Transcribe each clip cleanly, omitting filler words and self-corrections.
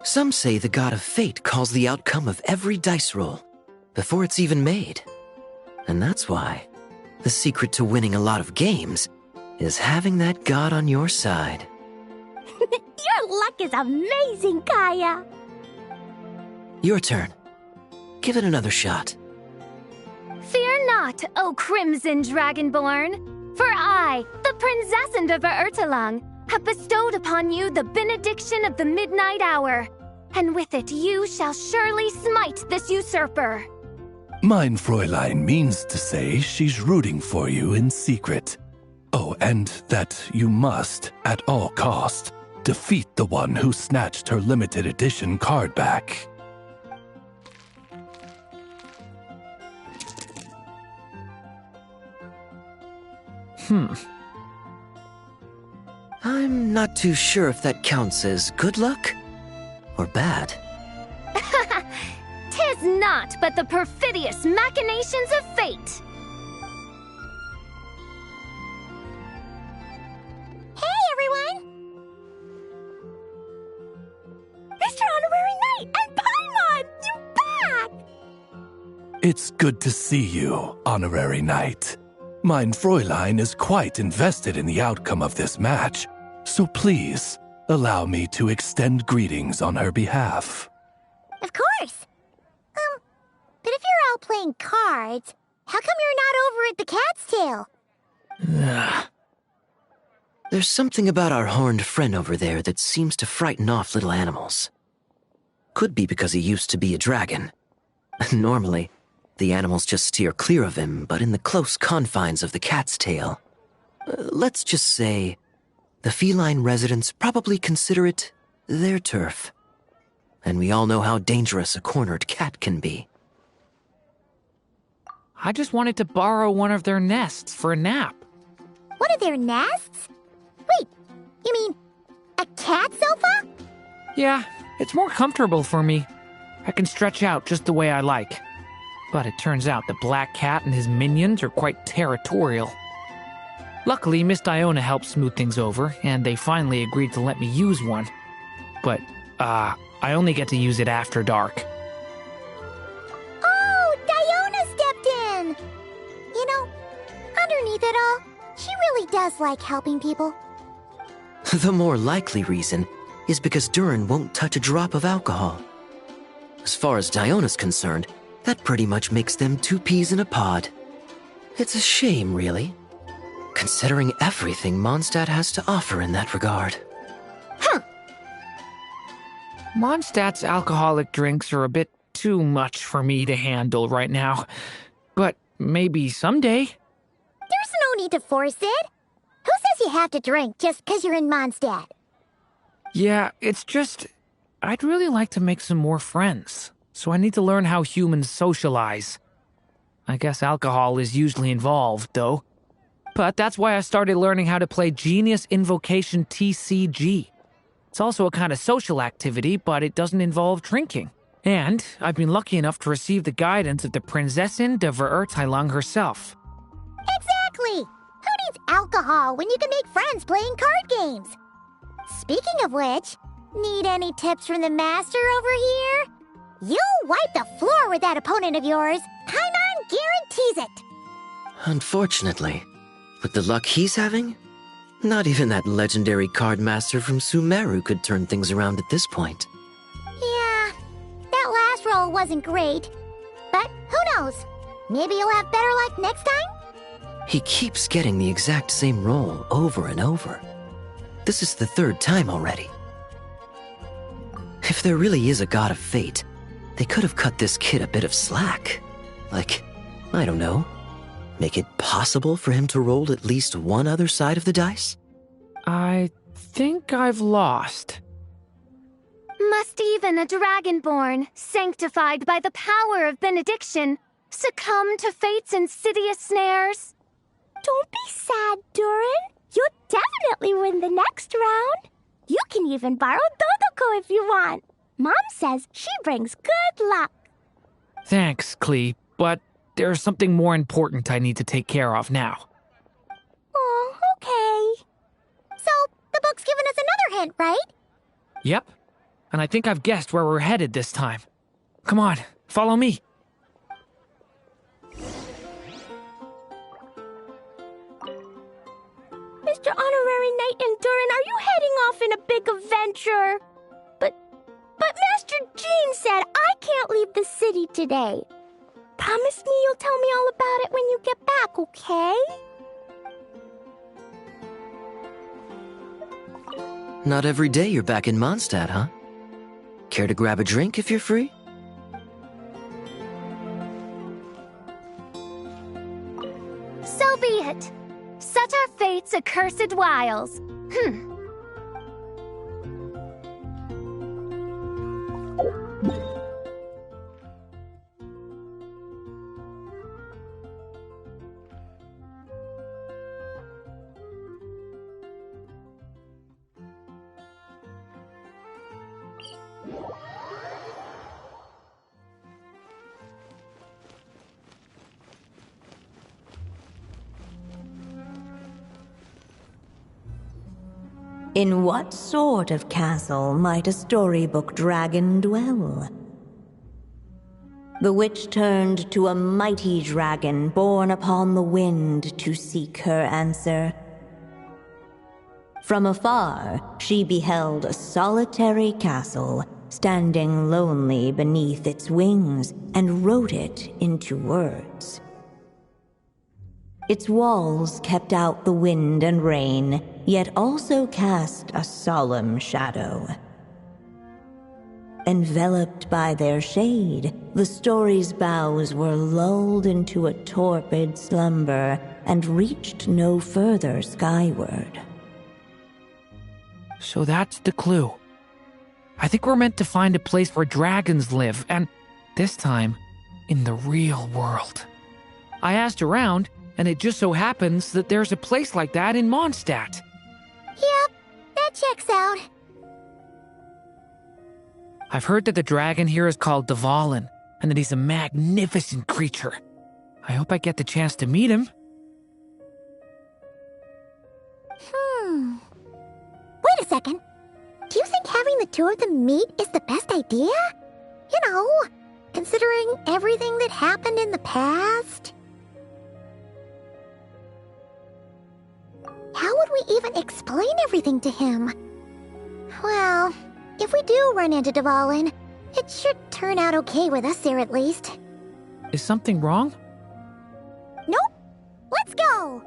Some say the god of fate calls the outcome of every dice roll before it's even made. And that's why the secret to winning a lot of games is having that god on your side. Your luck is amazing, Kaya. Your turn. Give it another shot. Fear not, O Crimson Dragonborn, for I, the Princess of Ertelung, have bestowed upon you the benediction of the midnight hour, and with it you shall surely smite this usurper. Mein Fräulein means to say she's rooting for you in secret. Oh, and that you must, at all cost, defeat the one who snatched her limited edition card back. I'm not too sure if that counts as good luck or bad. 'Tis not but the perfidious machinations of fate. Hey, everyone! Mr. Honorary Knight and Paimon! You're back! It's good to see you, Honorary Knight. Mein Fräulein is quite invested in the outcome of this match, so please, allow me to extend greetings on her behalf. Of course. But if you're all playing cards, how come you're not over at the Cat's Tail? There's something about our horned friend over there that seems to frighten off little animals. Could be because he used to be a dragon. Normally, the animals just steer clear of him, but in the close confines of the Cat's Tail, let's just say, the feline residents probably consider it their turf. And we all know how dangerous a cornered cat can be. I just wanted to borrow one of their nests for a nap. One of their nests? Wait, you mean a cat sofa? Yeah, it's more comfortable for me. I can stretch out just the way I like. But it turns out the Black Cat and his minions are quite territorial. Luckily, Miss Diona helped smooth things over, and they finally agreed to let me use one. But, I only get to use it after dark. Oh, Diona stepped in! You know, underneath it all, she really does like helping people. The more likely reason is because Durin won't touch a drop of alcohol. As far as Diona's concerned, that pretty much makes them two peas in a pod. It's a shame, really, considering everything Mondstadt has to offer in that regard. Mondstadt's alcoholic drinks are a bit too much for me to handle right now. But maybe someday. There's no need to force it. Who says you have to drink just because you're in Mondstadt? Yeah, it's just, I'd really like to make some more friends. So I need to learn how humans socialize. I guess alcohol is usually involved, though. But that's why I started learning how to play Genius Invocation TCG. It's also a kind of social activity, but it doesn't involve drinking. And I've been lucky enough to receive the guidance of the Prinzessin de Verurteilung herself. Exactly! Who needs alcohol when you can make friends playing card games? Speaking of which, Need any tips from the master over here? You'll wipe the floor with that opponent of yours. Paimon guarantees it. Unfortunately, with the luck he's having, not even that legendary card master from Sumeru could turn things around at this point. Yeah, that last roll wasn't great. But who knows? Maybe you'll have better luck next time? He keeps getting the exact same roll over and over. This is the third time already. If there really is a god of fate, they could have cut this kid a bit of slack. Like, I don't know, make it possible for him to roll at least one other side of the dice? I think I've lost. Must even a dragonborn, sanctified by the power of benediction, succumb to fate's insidious snares? Don't be sad, Durin. You'll definitely win the next round. You can even borrow Dodoko if you want. Mom says she brings good luck. Thanks, Klee, but there's something more important I need to take care of now. Oh, okay. So, the book's given us another hint, right? Yep, and I think I've guessed where we're headed this time. Come on, follow me. Mr. Honorary Knight and Durin, are you heading off in a big adventure? But Master Jean said I can't leave the city today. Promise me you'll tell me all about it when you get back, okay? Not every day you're back in Mondstadt, huh? Care to grab a drink if you're free? So be it. Such are fate's accursed wiles. In what sort of castle might a storybook dragon dwell? The witch turned to a mighty dragon born upon the wind to seek her answer. From afar, she beheld a solitary castle, standing lonely beneath its wings, and wrote it into words. Its walls kept out the wind and rain, yet also cast a solemn shadow. Enveloped by their shade, the story's boughs were lulled into a torpid slumber and reached no further skyward. So that's the clue. I think we're meant to find a place where dragons live, and this time, in the real world. I asked around, and it just so happens that there's a place like that in Mondstadt. Yep, that checks out. I've heard that the dragon here is called Dvalin, and that he's a magnificent creature. I hope I get the chance to meet him. Wait a second. Do you think having the two of them meet is the best idea? You know, considering everything that happened in the past? How would we even explain everything to him? Well, if we do run into Dvalin, it should turn out okay with us there at least. Is something wrong? Nope. Let's go!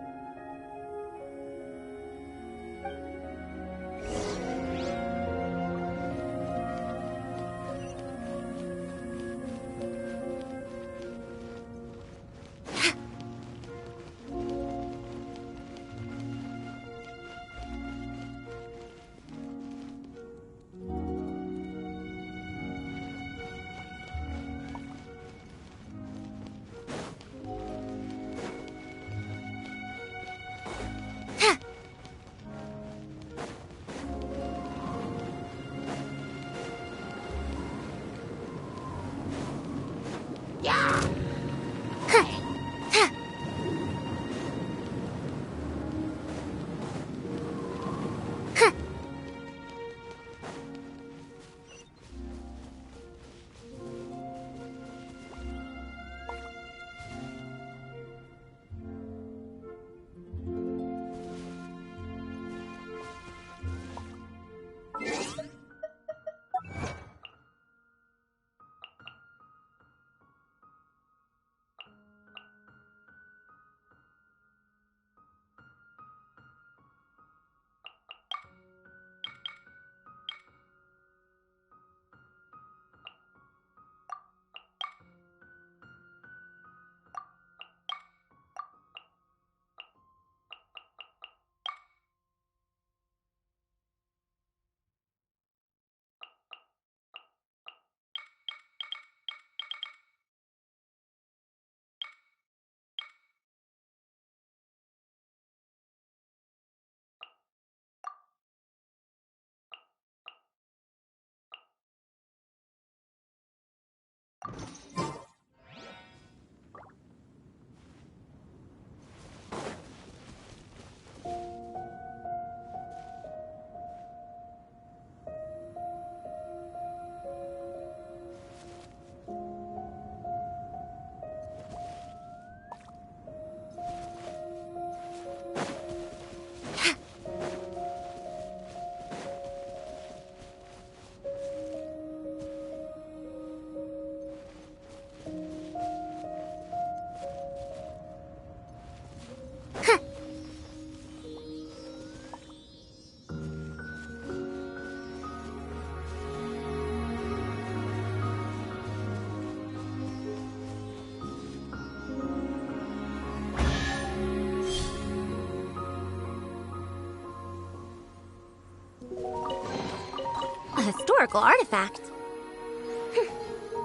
historical artifact.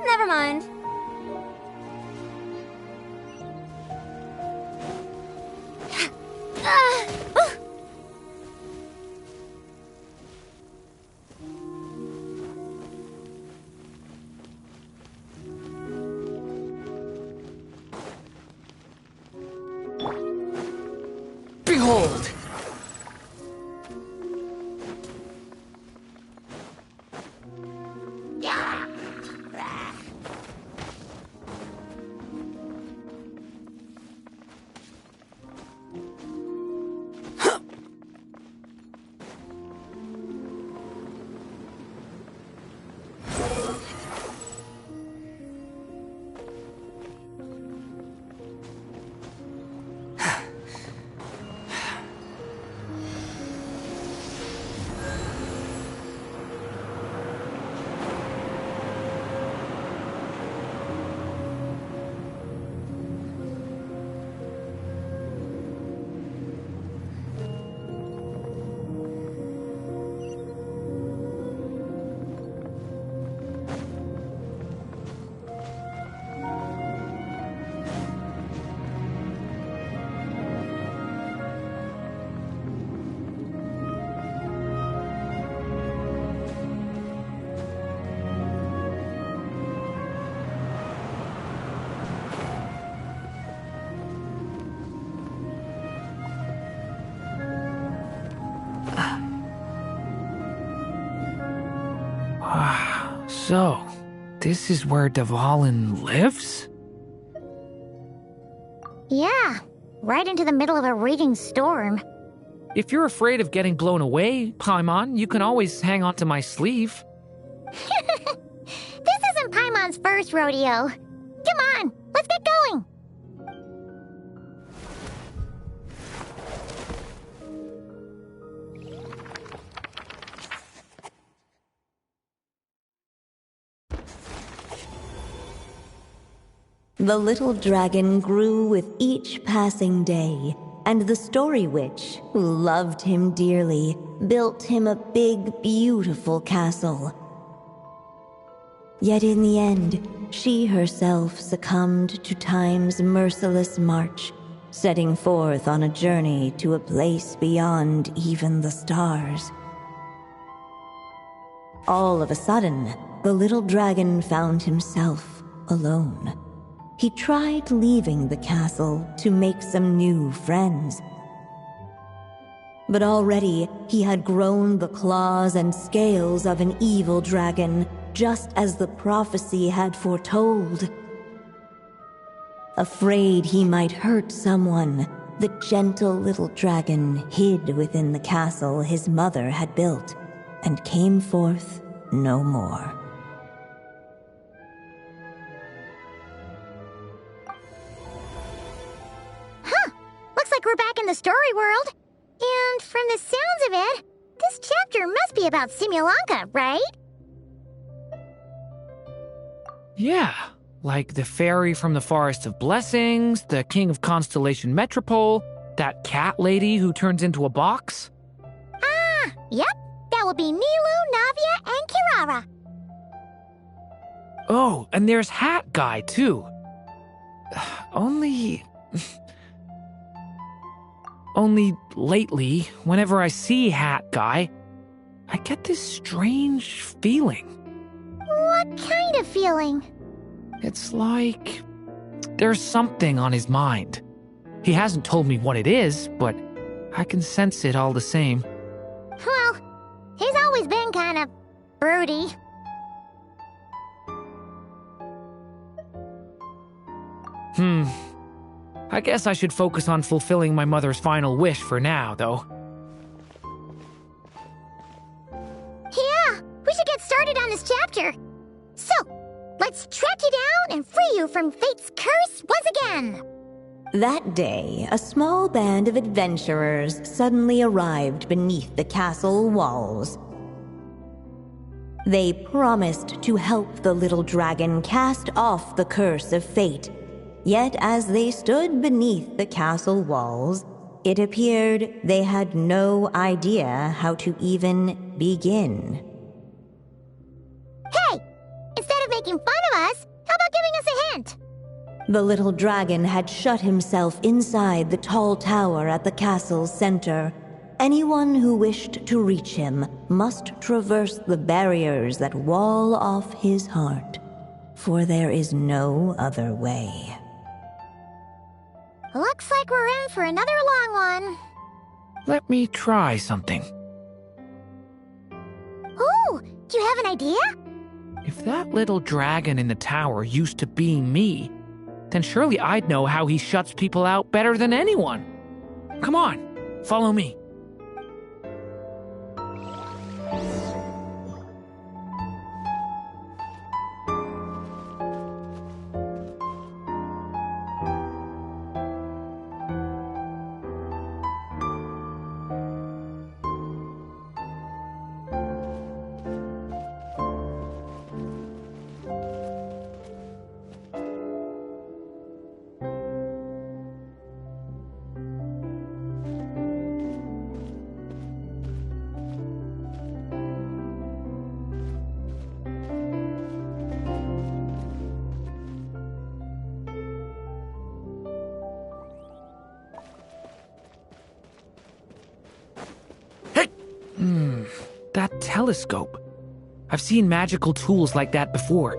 Never mind. Behold! So, this is where Dvalin lives? Yeah, right into the middle of a raging storm. If you're afraid of getting blown away, Paimon, you can always hang onto my sleeve. This isn't Paimon's first rodeo. Come on, let's get going. The little dragon grew with each passing day, and the Story Witch, who loved him dearly, built him a big, beautiful castle. Yet in the end, she herself succumbed to time's merciless march, setting forth on a journey to a place beyond even the stars. All of a sudden, the little dragon found himself alone. He tried leaving the castle to make some new friends. But already he had grown the claws and scales of an evil dragon, just as the prophecy had foretold. Afraid he might hurt someone, the gentle little dragon hid within the castle his mother had built, and came forth no more. We're back in the story world. And from the sounds of it, this chapter must be about Simulanka, right? Yeah, like the fairy from the Forest of Blessings, the king of Constellation Metropole, that cat lady who turns into a box. Ah, yep. That will be Nilu, Navia, and Kirara. Oh, and there's Hat Guy, too. Only lately, whenever I see Hat Guy, I get this strange feeling. What kind of feeling? It's like there's something on his mind. He hasn't told me what it is, but I can sense it all the same. Well, he's always been kind of broody. I guess I should focus on fulfilling my mother's final wish for now, though. Yeah, we should get started on this chapter. So, let's track you down and free you from fate's curse once again. That day, a small band of adventurers suddenly arrived beneath the castle walls. They promised to help the little dragon cast off the curse of fate. Yet as they stood beneath the castle walls, it appeared they had no idea how to even begin. of making fun of us, how about giving us a hint? The little dragon had shut himself inside the tall tower at the castle's center. Anyone who wished to reach him must traverse the barriers that wall off his heart, for there is no other way. Looks like we're in for another long one. Let me try something. Ooh, do you have an idea? If that little dragon in the tower used to be me, then surely I'd know how he shuts people out better than anyone. Come on, follow me. That telescope. I've seen magical tools like that before.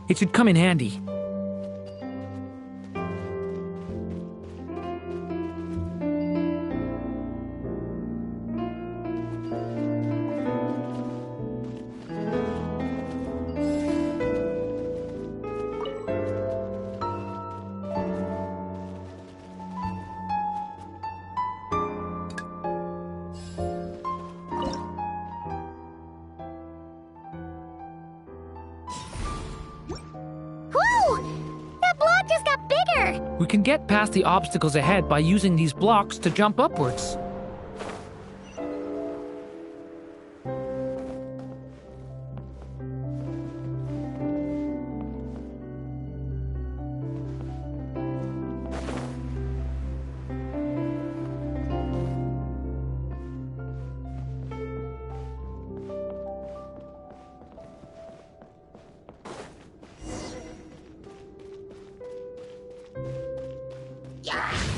It should come in handy. We can get past the obstacles ahead by using these blocks to jump upwards.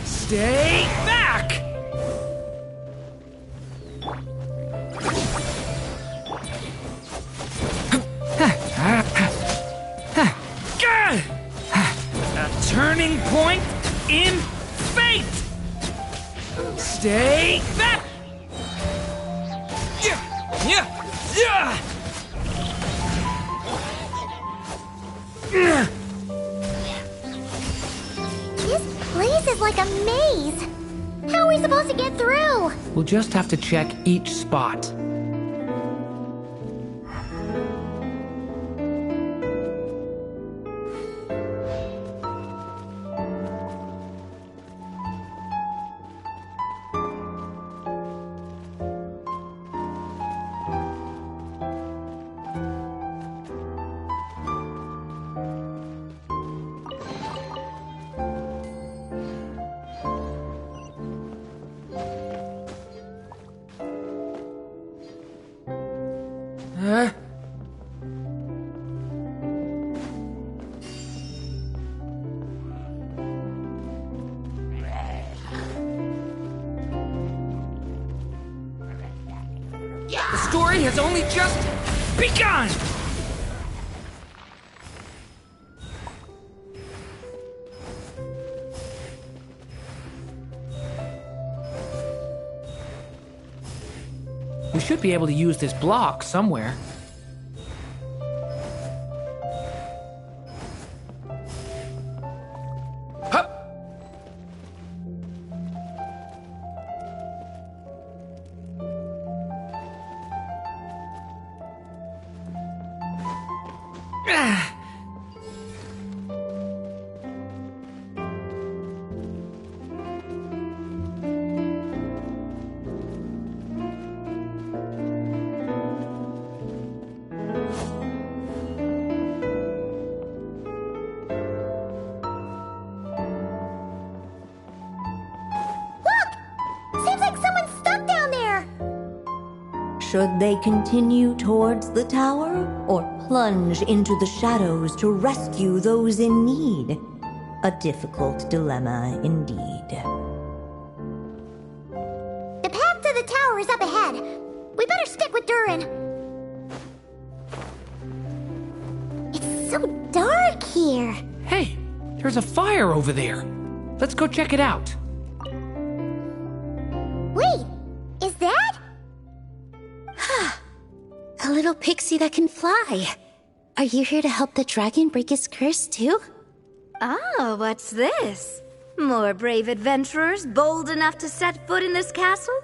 Stay back! A turning point in fate! Stay back! This place is like a maze. How are we supposed to get through? We'll just have to check each spot. The story has only just begun! We should be able to use this block somewhere. Should they continue towards the tower, or plunge into the shadows to rescue those in need? A difficult dilemma indeed. The path to the tower is up ahead. We better stick with Durin. It's so dark here. Hey, there's a fire over there. Let's go check it out. Wait, is that? A little pixie that can fly. Are you here to help the dragon break his curse too? Oh, what's this? More brave adventurers bold enough to set foot in this castle?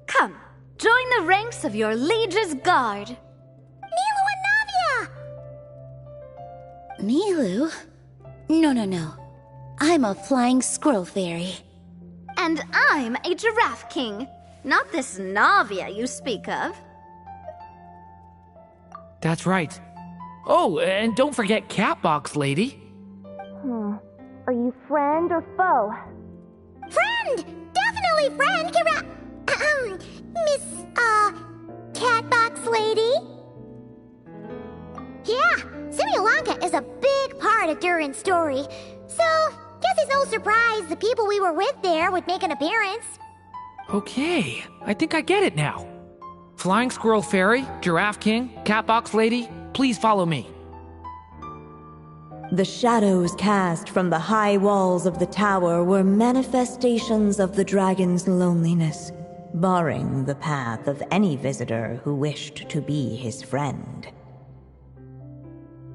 Come, join the ranks of your liege's guard. Nilu and Navia! Nilu? No. I'm a flying squirrel fairy. And I'm a giraffe king. Not this Navia you speak of. That's right. Oh, and don't forget Catbox Lady. Are you friend or foe? Friend! Definitely friend, Miss, Catbox Lady? Yeah, Simulonka is a big part of Durin's story. So, guess it's no surprise the people we were with there would make an appearance. Okay, I think I get it now. Flying Squirrel Fairy, Giraffe King, Catbox Lady, please follow me. The shadows cast from the high walls of the tower were manifestations of the dragon's loneliness, barring the path of any visitor who wished to be his friend.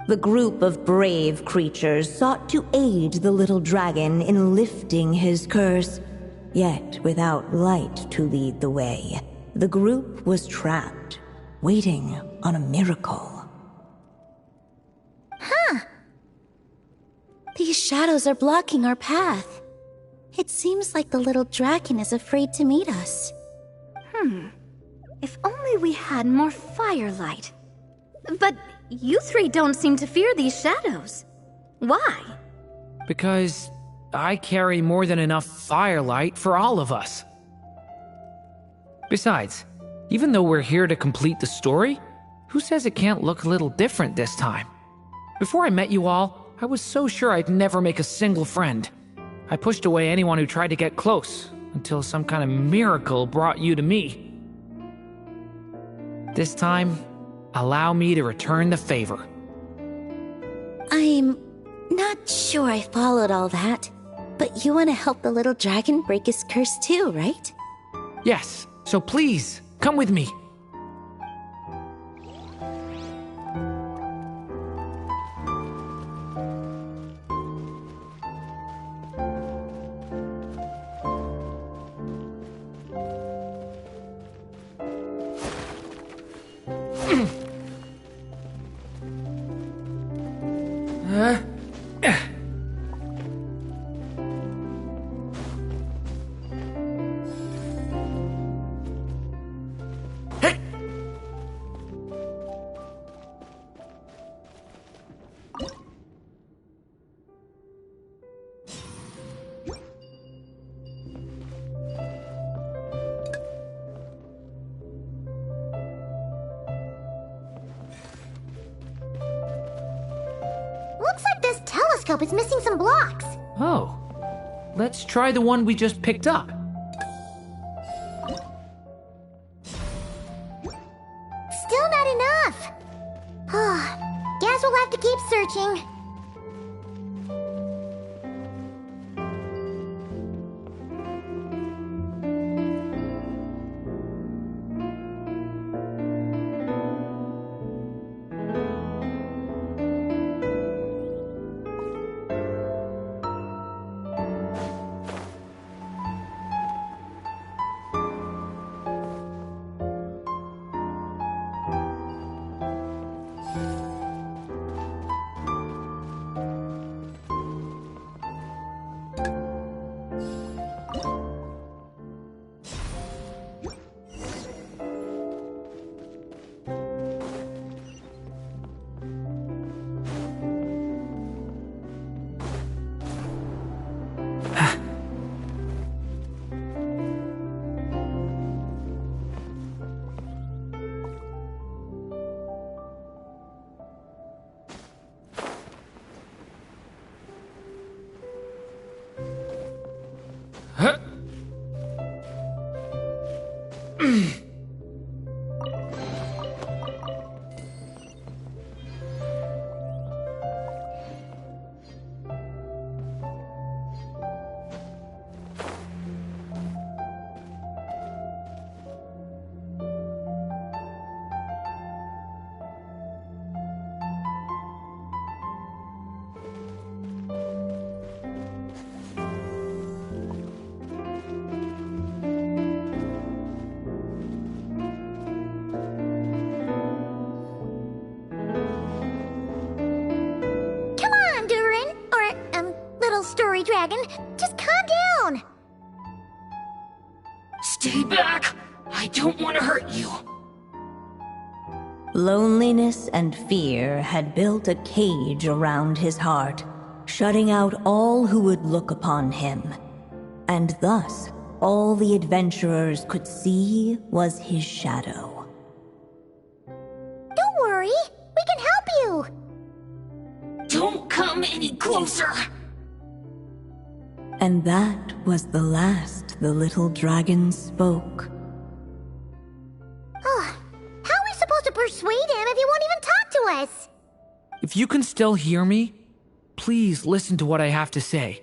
The group of brave creatures sought to aid the little dragon in lifting his curse, yet without light to lead the way, the group was trapped, waiting on a miracle. These shadows are blocking our path. It seems like the little dragon is afraid to meet us. If only we had more firelight. But you three don't seem to fear these shadows. Why? Because I carry more than enough firelight for all of us. Besides, even though we're here to complete the story, who says it can't look a little different this time? Before I met you all, I was so sure I'd never make a single friend. I pushed away anyone who tried to get close, until some kind of miracle brought you to me. This time, allow me to return the favor. I'm not sure I followed all that, but you want to help the little dragon break his curse too, right? Yes, so please, come with me. Looks like this telescope is missing some blocks. Oh, let's try the one we just picked up. Still not enough. Guess we'll have to keep searching. Come on, Durin. Or, little story dragon. Just calm down. Stay back! I don't want to hurt you. Loneliness and fear had built a cage around his heart, shutting out all who would look upon him. And thus, all the adventurers could see was his shadow. Don't worry. We can help you. Don't come any closer! And that was the last the little dragon spoke. Oh, how are we supposed to persuade him if he won't even talk to us? If you can still hear me, please listen to what I have to say.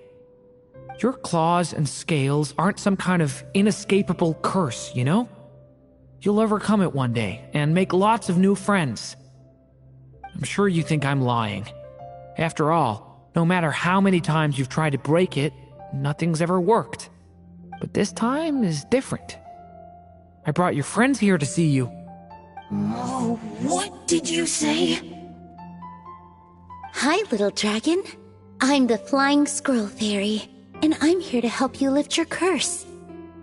Your claws and scales aren't some kind of inescapable curse, you know? You'll overcome it one day and make lots of new friends. I'm sure you think I'm lying. After all, no matter how many times you've tried to break it, nothing's ever worked. But this time is different. I brought your friends here to see you. Oh, what did you say? Hi, little dragon. I'm the Flying Squirrel Fairy, and I'm here to help you lift your curse.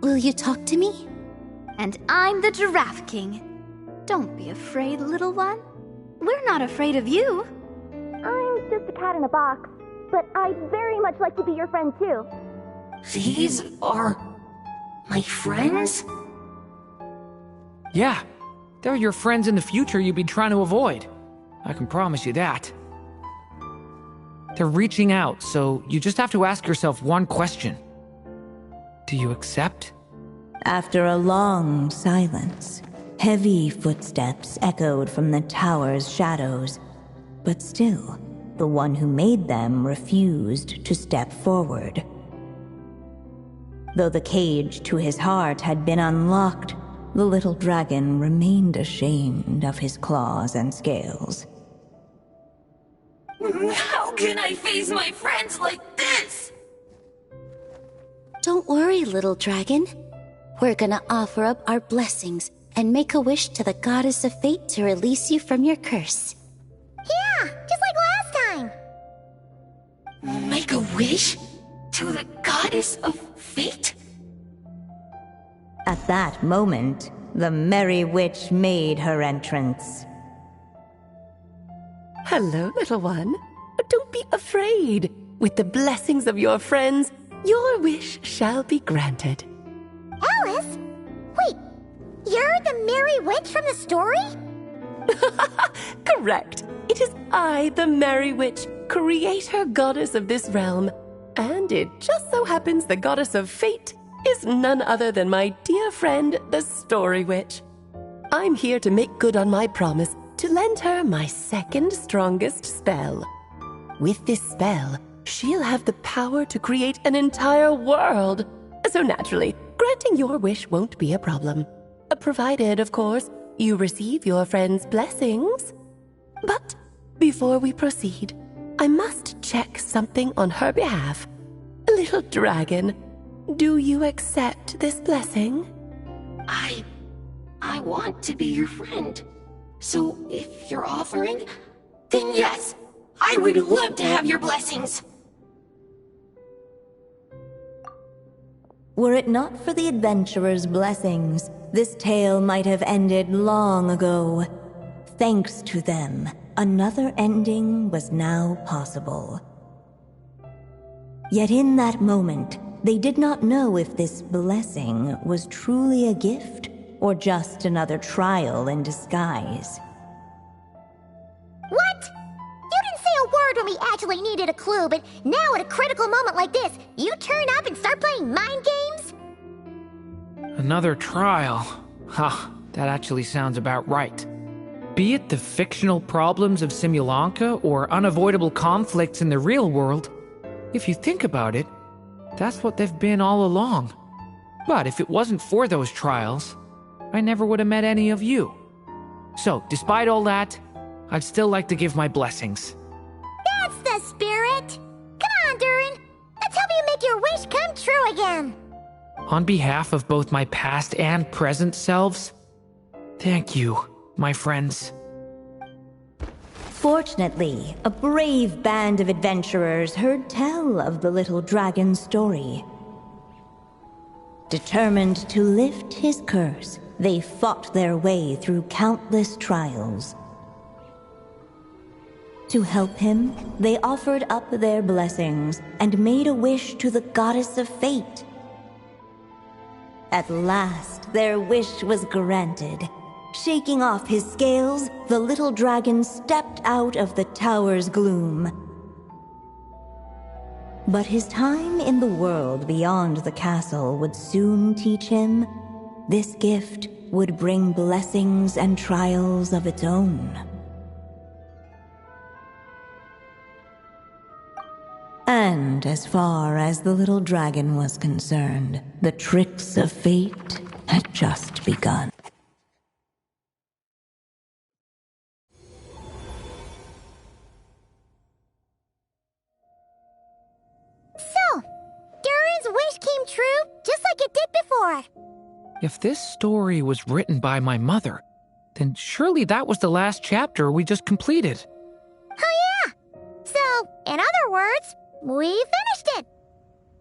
Will you talk to me? And I'm the Giraffe King. Don't be afraid, little one. We're not afraid of you. I'm just a cat in a box, but I'd very much like to be your friend too. These are my friends? Yeah, they're your friends in the future you've been trying to avoid. I can promise you that. They're reaching out, so you just have to ask yourself one question. Do you accept? After a long silence, heavy footsteps echoed from the tower's shadows, but still, the one who made them refused to step forward. Though the cage to his heart had been unlocked, the little dragon remained ashamed of his claws and scales. How can I face my friends like this? Don't worry, little dragon. We're gonna offer up our blessings and make a wish to the goddess of fate to release you from your curse. Yeah, just like last time. Make a wish? To the goddess of fate? At that moment, the merry witch made her entrance. Hello, little one. Don't be afraid. With the blessings of your friends, your wish shall be granted. Alice? Wait, you're the Merry Witch from the story? Correct. It is I, the Merry Witch, creator goddess of this realm. And it just so happens the goddess of fate is none other than my dear friend, the Story Witch. I'm here to make good on my promise to lend her my second strongest spell. With this spell, she'll have the power to create an entire world. So naturally, granting your wish won't be a problem. Provided, of course, you receive your friend's blessings. But before we proceed, I must check something on her behalf. Little dragon, do you accept this blessing? I want to be your friend. So if you're offering, then yes, I would love to have your blessings. Were it not for the adventurer's blessings, this tale might have ended long ago. Thanks to them, another ending was now possible. Yet in that moment, they did not know if this blessing was truly a gift or just another trial in disguise. What? You didn't say a word when we actually needed a clue, but now at a critical moment like this, you turn up and start playing mind games? Another trial. Ha, that actually sounds about right. Be it the fictional problems of Simulanka or unavoidable conflicts in the real world, if you think about it, that's what they've been all along. But if it wasn't for those trials, I never would have met any of you. So, despite all that, I'd still like to give my blessings. That's the spirit! Come on, Durin! Let's help you make your wish come true again! On behalf of both my past and present selves, thank you, my friends. Fortunately, a brave band of adventurers heard tell of the little dragon's story. Determined to lift his curse, they fought their way through countless trials. To help him, they offered up their blessings and made a wish to the goddess of fate. At last, their wish was granted. Shaking off his scales, the little dragon stepped out of the tower's gloom. But his time in the world beyond the castle would soon teach him this gift would bring blessings and trials of its own. And as far as the little dragon was concerned, the tricks of fate had just begun. So, Durin's wish came true just like it did before. If this story was written by my mother, then surely that was the last chapter we just completed. Oh yeah! So, in other words, we finished it!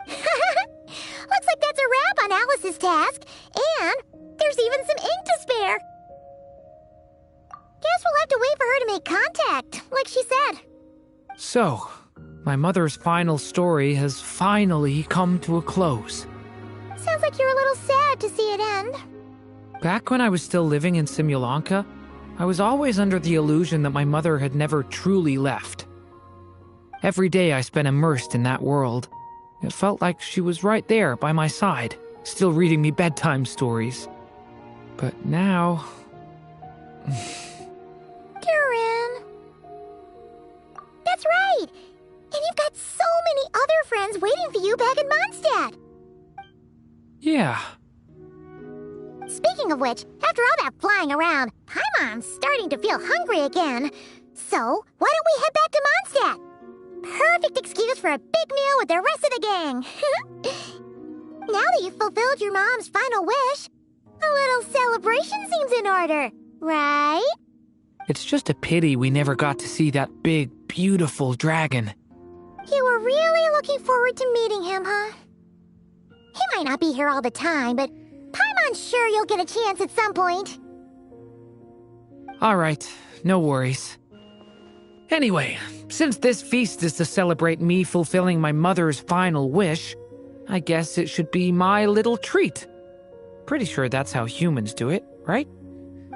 Looks like that's a wrap on Alice's task, and there's even some ink to spare. Guess we'll have to wait for her to make contact, like she said. So, my mother's final story has finally come to a close. Sounds like you're a little sad to see it end. Back when I was still living in Simulanka, I was always under the illusion that my mother had never truly left. Every day I spent immersed in that world. It felt like she was right there by my side, still reading me bedtime stories. But now... Durin. That's right! And you've got so many other friends waiting for you back in Mondstadt! Yeah. Speaking of which, after all that flying around, Paimon's starting to feel hungry again. So, why don't we head back to Mondstadt? Perfect excuse for a big meal with the rest of the gang. Now that you've fulfilled your mom's final wish, a little celebration seems in order, right? It's just a pity we never got to see that big, beautiful dragon. You were really looking forward to meeting him, huh? He might not be here all the time, but Paimon's sure you'll get a chance at some point. All right, no worries. Anyway, since this feast is to celebrate me fulfilling my mother's final wish, I guess it should be my little treat. Pretty sure that's how humans do it, right?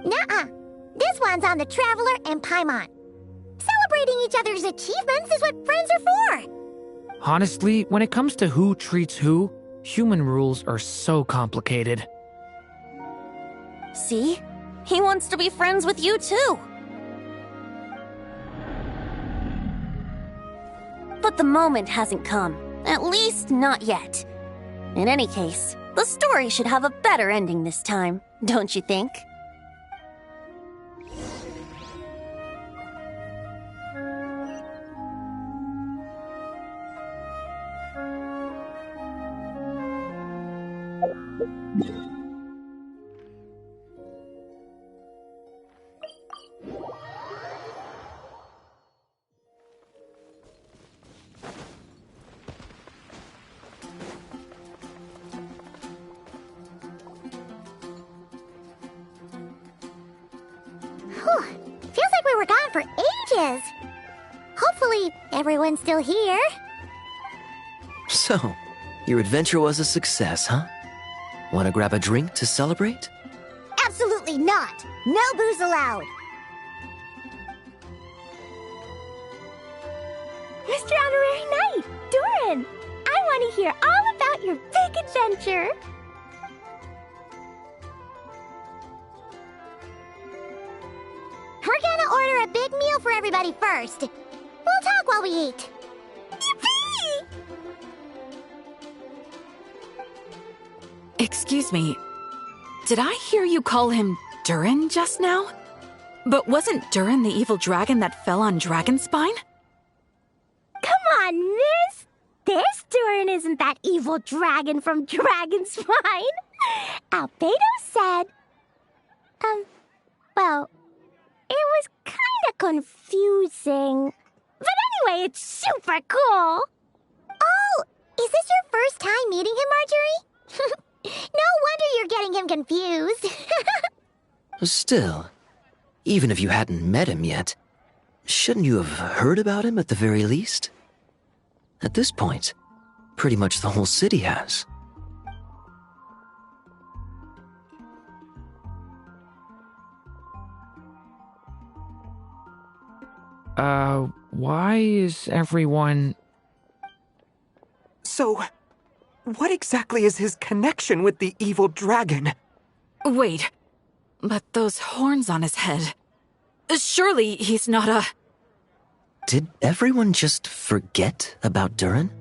Nuh-uh. This one's on the Traveler and Paimon. Celebrating each other's achievements is what friends are for. Honestly, when it comes to who treats who, human rules are so complicated. See? He wants to be friends with you too. But the moment hasn't come. At least not yet. In any case, the story should have a better ending this time, don't you think? Feels like we were gone for ages. Hopefully, everyone's still here. So, your adventure was a success, huh? Want to grab a drink to celebrate? Absolutely not. No booze allowed. Mr. Honorary Knight, Durin, I want to hear all about your big adventure. We're gonna order a big meal for everybody first. We'll talk while we eat. Yippee! Excuse me. Did I hear you call him Durin just now? But wasn't Durin the evil dragon that fell on Dragonspine? Come on, miss! This Durin isn't that evil dragon from Dragonspine. Albedo said... well, it was kinda confusing. But anyway, it's super cool! Oh, is this your first time meeting him, Marjorie? No wonder you're getting him confused. Still, even if you hadn't met him yet, shouldn't you have heard about him at the very least? At this point, pretty much the whole city has. Why is everyone... So, what exactly is his connection with the evil dragon? Wait, but those horns on his head... Surely he's not a... Did everyone just forget about Durin?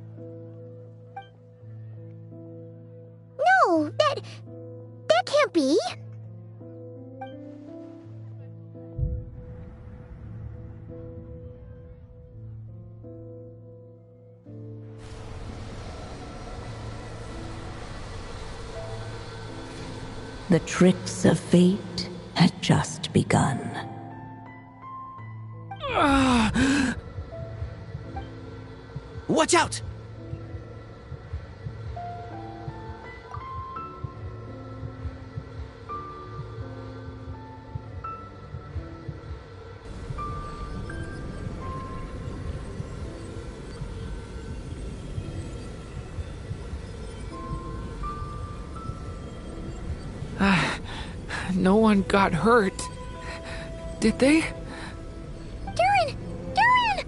No, that can't be. The tricks of fate had just begun. Watch out! No one got hurt. Did they? Durin! Durin!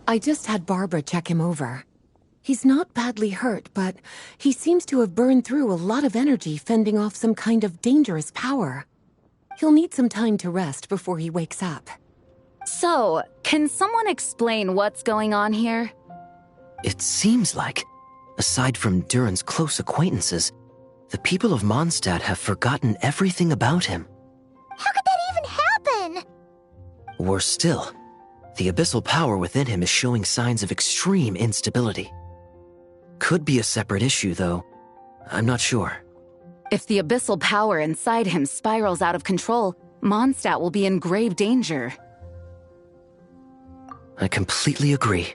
I just had Barbara check him over. He's not badly hurt, but he seems to have burned through a lot of energy fending off some kind of dangerous power. He'll need some time to rest before he wakes up. So, can someone explain what's going on here? It seems like, aside from Durin's close acquaintances, the people of Mondstadt have forgotten everything about him. How could that even happen? Worse still, the abyssal power within him is showing signs of extreme instability. Could be a separate issue, though. I'm not sure. If the abyssal power inside him spirals out of control, Mondstadt will be in grave danger. I completely agree.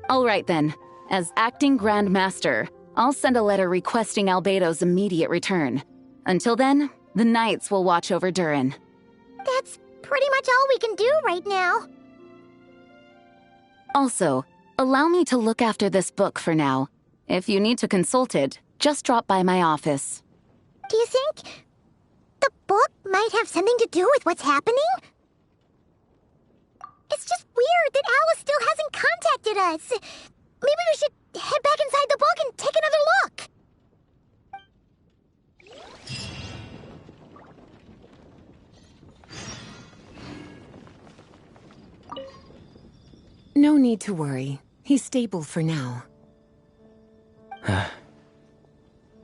All right then. As acting Grand Master, I'll send a letter requesting Albedo's immediate return. Until then, the Knights will watch over Durin. That's pretty much all we can do right now. Also, allow me to look after this book for now. If you need to consult it, just drop by my office. Do you think the book might have something to do with what's happening? It's just weird that Alice still hasn't contacted us. Maybe we should head back inside the book and take another look. No need to worry. He's stable for now.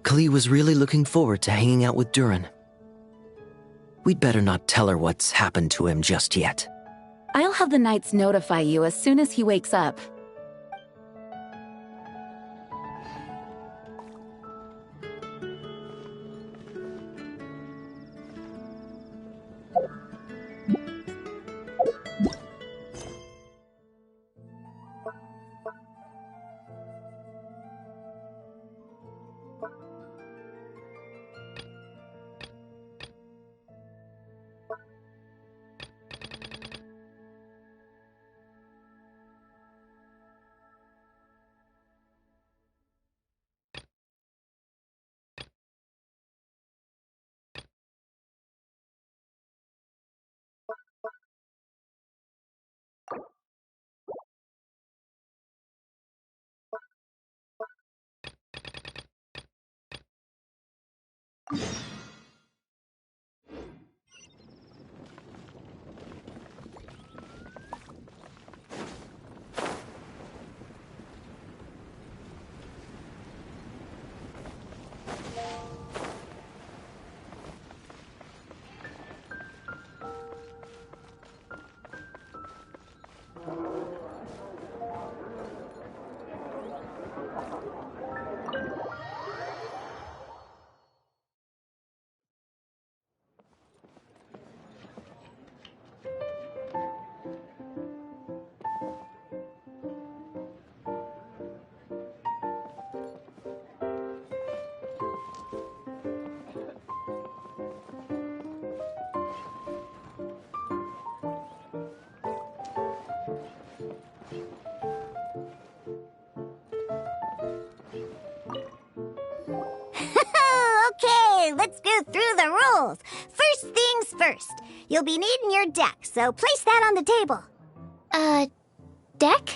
Klee was really looking forward to hanging out with Durin. We'd better not tell her what's happened to him just yet. I'll have the Knights notify you as soon as he wakes up. you through the rules. First things first. You'll be needing your deck, so place that on the table. Deck?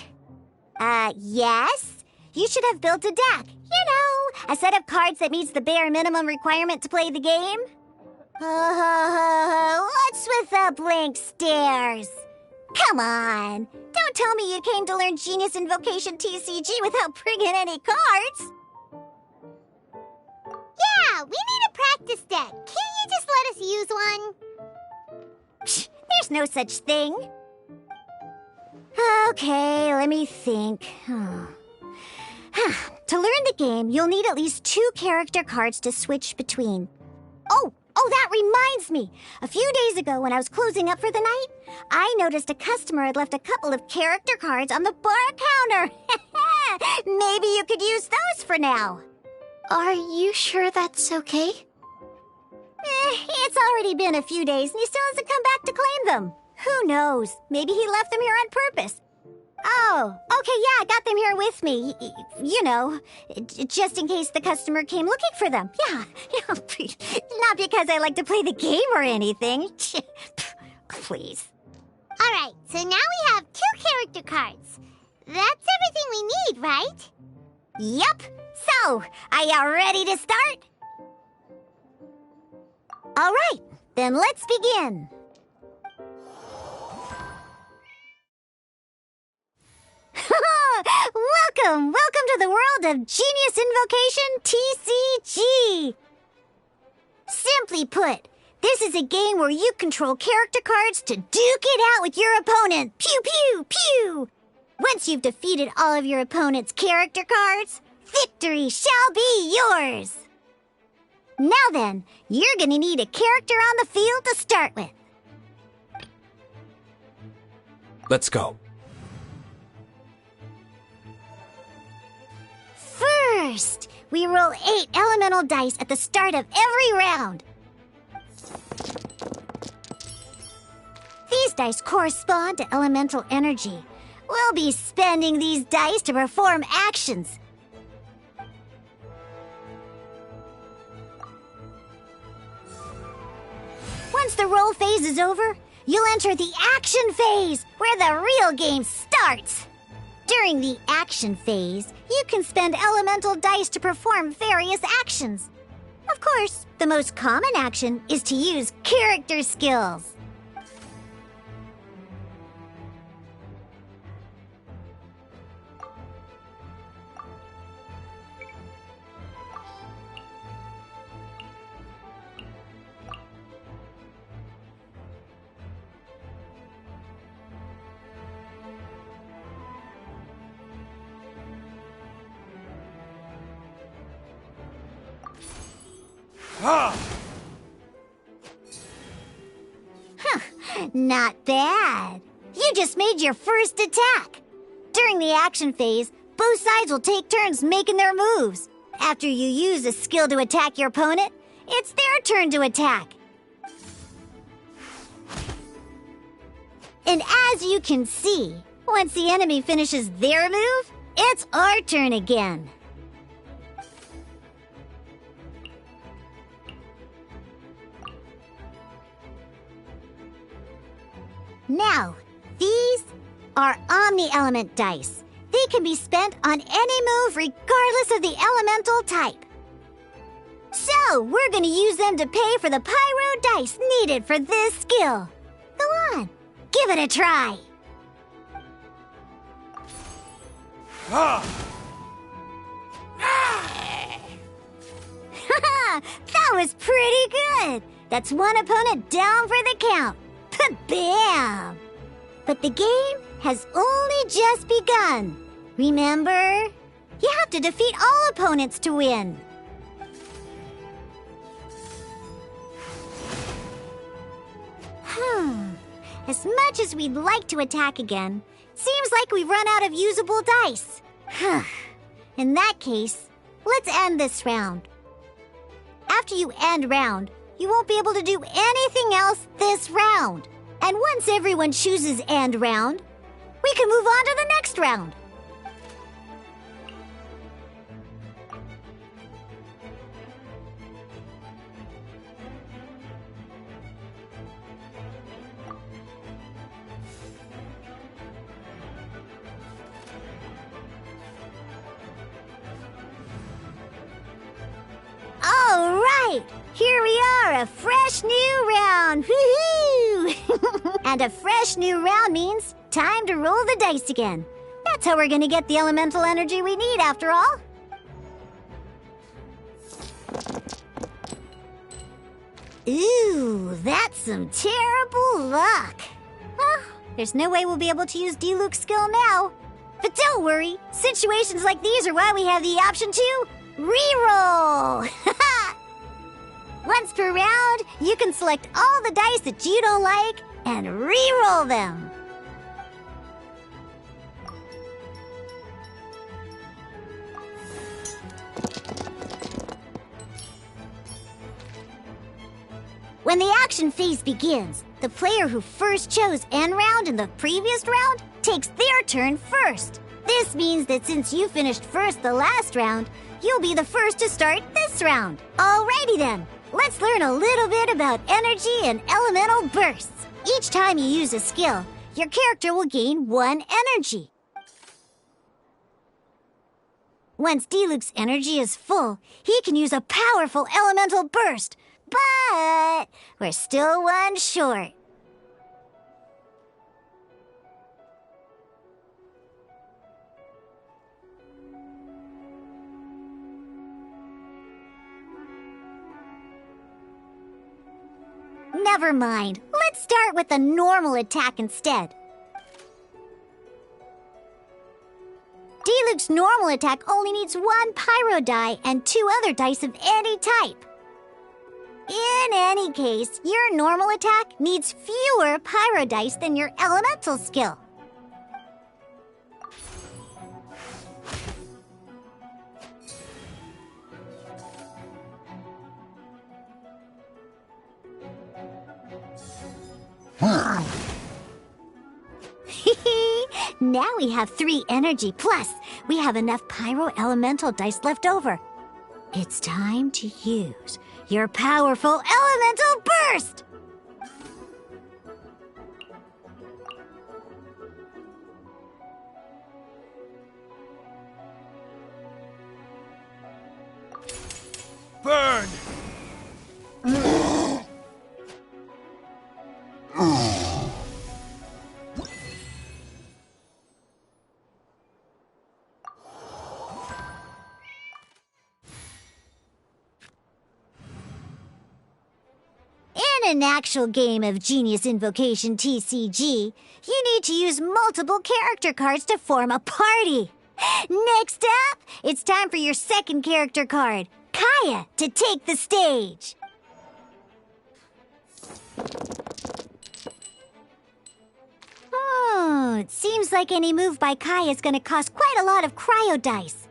Yes. You should have built a deck. You know, a set of cards that meets the bare minimum requirement to play the game. What's with the blank stares? Come on. Don't tell me you came to learn Genius Invocation TCG without bringing any cards. Yeah, we need a practice deck. Can't you just let us use one? Psh, there's no such thing. Okay, let me think. To learn the game, you'll need at least 2 character cards to switch between. Oh, that reminds me. A few days ago, when I was closing up for the night, I noticed a customer had left a couple of character cards on the bar counter. Maybe you could use those for now. Are you sure that's okay? It's already been a few days and he still hasn't come back to claim them. Who knows? Maybe he left them here on purpose. Oh, okay, yeah, I got them here with me. You know, just in case the customer came looking for them. Yeah, not because I like to play the game or anything. Please. All right, so now we have 2 character cards. That's everything we need, right? Yep. So, are you ready to start? All right, then let's begin. Welcome to the world of Genius Invocation TCG. Simply put, this is a game where you control character cards to duke it out with your opponent. Pew, pew, pew. Once you've defeated all of your opponent's character cards, victory shall be yours. Now then, you're gonna need a character on the field to start with. Let's go. First, we roll 8 elemental dice at the start of every round. These dice correspond to elemental energy. We'll be spending these dice to perform actions. Once the roll phase is over, you'll enter the action phase, where the real game starts. During the action phase, you can spend elemental dice to perform various actions. Of course, the most common action is to use character skills. Not bad. You just made your first attack. During the action phase, both sides will take turns making their moves. After you use a skill to attack your opponent, it's their turn to attack. And as you can see, once the enemy finishes their move, it's our turn again. Now, these are Omni-Element dice. They can be spent on any move regardless of the elemental type. So, we're going to use them to pay for the pyro dice needed for this skill. Go on, give it a try. That was pretty good. That's one opponent down for the count. Bam! But the game has only just begun. Remember? You have to defeat all opponents to win. As much as we'd like to attack again, seems like we've run out of usable dice. In that case, let's end this round. After you end round, you won't be able to do anything else this round. And once everyone chooses end round, we can move on to the next round. Here we are, a fresh new round! Woohoo! And a fresh new round means time to roll the dice again. That's how we're gonna get the elemental energy we need, after all. Ooh, that's some terrible luck. Well, there's no way we'll be able to use D-Luke's skill now. But don't worry, situations like these are why we have the option to reroll! Once per round, you can select all the dice that you don't like and re-roll them. When the action phase begins, the player who first chose end round in the previous round takes their turn first. This means that since you finished first the last round, you'll be the first to start this round. Alrighty then. Let's learn a little bit about energy and elemental bursts. Each time you use a skill, your character will gain 1 energy. Once D-Luke's energy is full, he can use a powerful elemental burst. But we're still 1 short. Never mind. Let's start with a normal attack instead. D-Luke's normal attack only needs 1 pyro die and 2 other dice of any type. In any case, your normal attack needs fewer pyro dice than your elemental skill. Now we have 3 energy, plus we have enough pyro elemental dice left over. It's time to use your powerful elemental burst! Burn! In an actual game of Genius Invocation TCG, you need to use multiple character cards to form a party. Next up, it's time for your second character card, Kaya, to take the stage. Oh, it seems like any move by Kaya is going to cost quite a lot of cryo dice.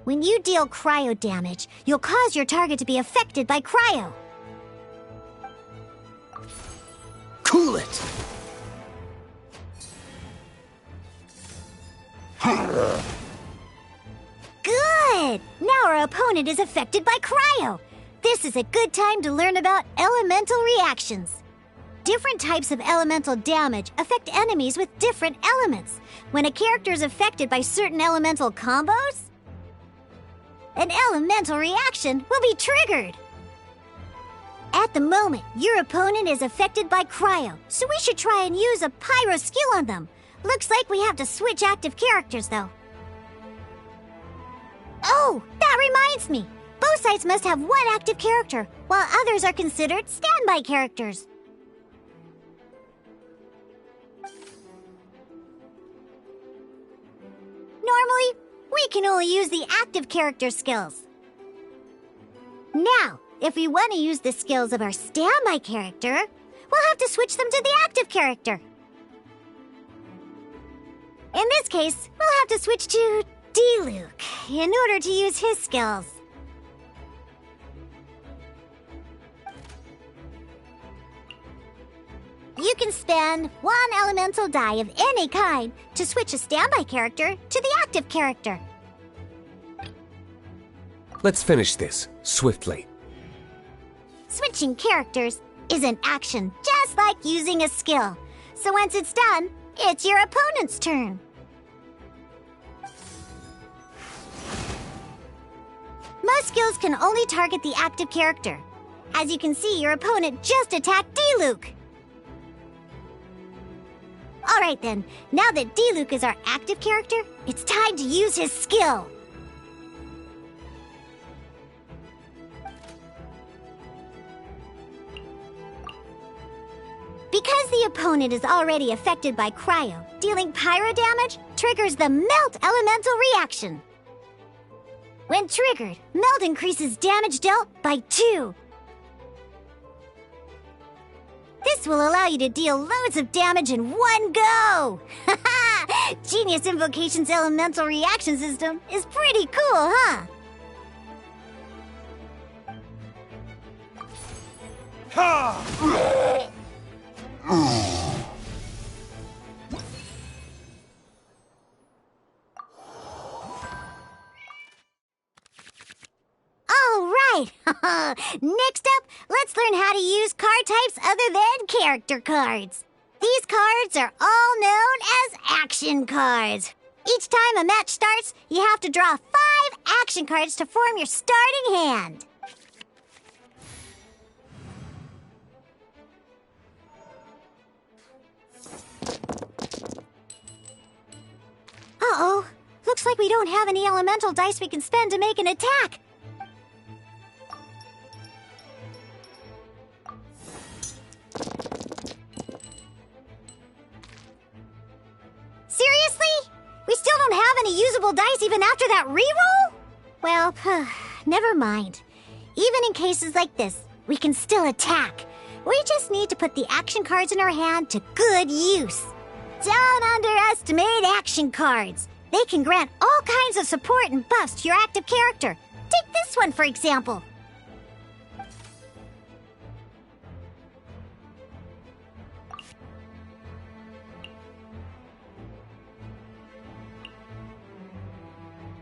When you deal cryo damage, you'll cause your target to be affected by cryo. Cool it! Good! Now our opponent is affected by cryo. This is a good time to learn about elemental reactions. Different types of elemental damage affect enemies with different elements. When a character is affected by certain elemental combos, an elemental reaction will be triggered. At the moment, your opponent is affected by cryo, so we should try and use a pyro skill on them. Looks like we have to switch active characters, though. Oh, that reminds me. Both sides must have 1 active character, while others are considered standby characters. Normally, we can only use the active character skills. Now, if we want to use the skills of our standby character, we'll have to switch them to the active character. In this case, we'll have to switch to D-Luke in order to use his skills. You can spend 1 elemental die of any kind to switch a standby character to the active character. Let's finish this, swiftly. Switching characters is an action, just like using a skill. So once it's done, it's your opponent's turn. Most skills can only target the active character. As you can see, your opponent just attacked D-Luke. Alright then, now that D-Luke is our active character, it's time to use his skill. Because the opponent is already affected by cryo, dealing pyro damage triggers the Melt Elemental reaction. When triggered, Melt increases damage dealt by 2. This will allow you to deal loads of damage in one go! Genius Invocation's elemental reaction system is pretty cool, huh? Alright! Next up, let's learn how to use card types other than character cards. These cards are all known as action cards. Each time a match starts, you have to draw 5 action cards to form your starting hand. Uh-oh. Looks like we don't have any elemental dice we can spend to make an attack. Seriously? We still don't have any usable dice even after that reroll? Well, never mind. Even in cases like this, we can still attack. We just need to put the action cards in our hand to good use. Don't underestimate action cards. They can grant all kinds of support and buffs to your active character. Take this one, for example.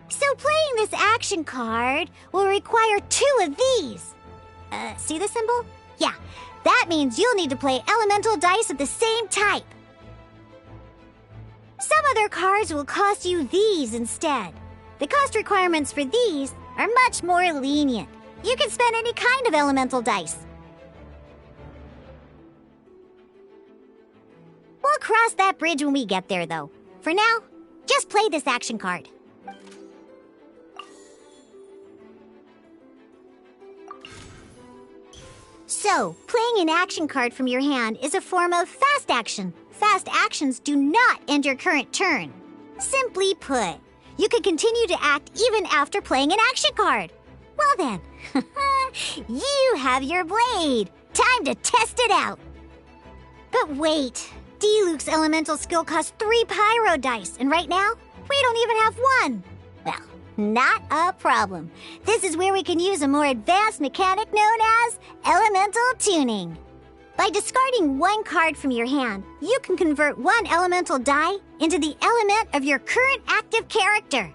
So playing this action card will require 2 of these. See the symbol? Yeah, that means you'll need to play elemental dice of the same type. Some other cards will cost you these instead. The cost requirements for these are much more lenient. You can spend any kind of elemental dice. We'll cross that bridge when we get there, though. For now, just play this action card. So, playing an action card from your hand is a form of fast action. Fast actions do not end your current turn. Simply put, you can continue to act even after playing an action card. Well then, you have your blade. Time to test it out. But wait, D-Luke's elemental skill costs 3 pyro dice, and right now, we don't even have 1. Well, not a problem. This is where we can use a more advanced mechanic known as elemental tuning. By discarding 1 card from your hand, you can convert 1 elemental die into the element of your current active character.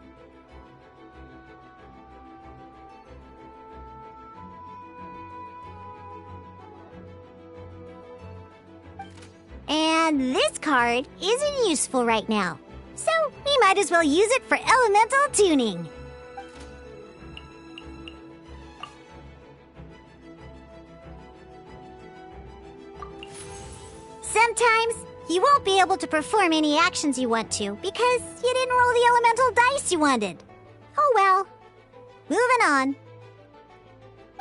And this card isn't useful right now, so we might as well use it for elemental tuning. Sometimes, you won't be able to perform any actions you want to because you didn't roll the elemental dice you wanted. Oh well. Moving on.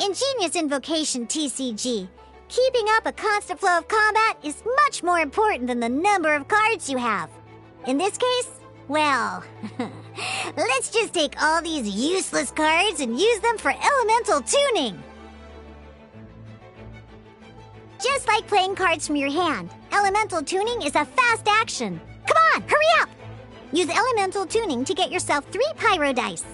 In Genius Invocation TCG, keeping up a constant flow of combat is much more important than the number of cards you have. In this case, well, let's just take all these useless cards and use them for elemental tuning. Just like playing cards from your hand, elemental tuning is a fast action. Come on, hurry up! Use elemental tuning to get yourself 3 pyro dice.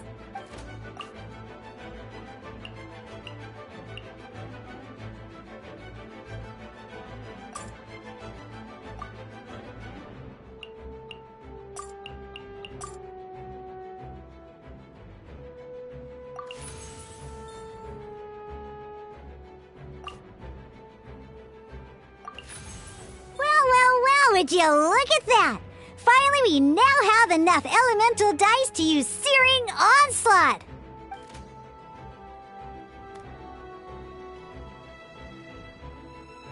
Would you look at that? Finally, we now have enough elemental dice to use Searing Onslaught.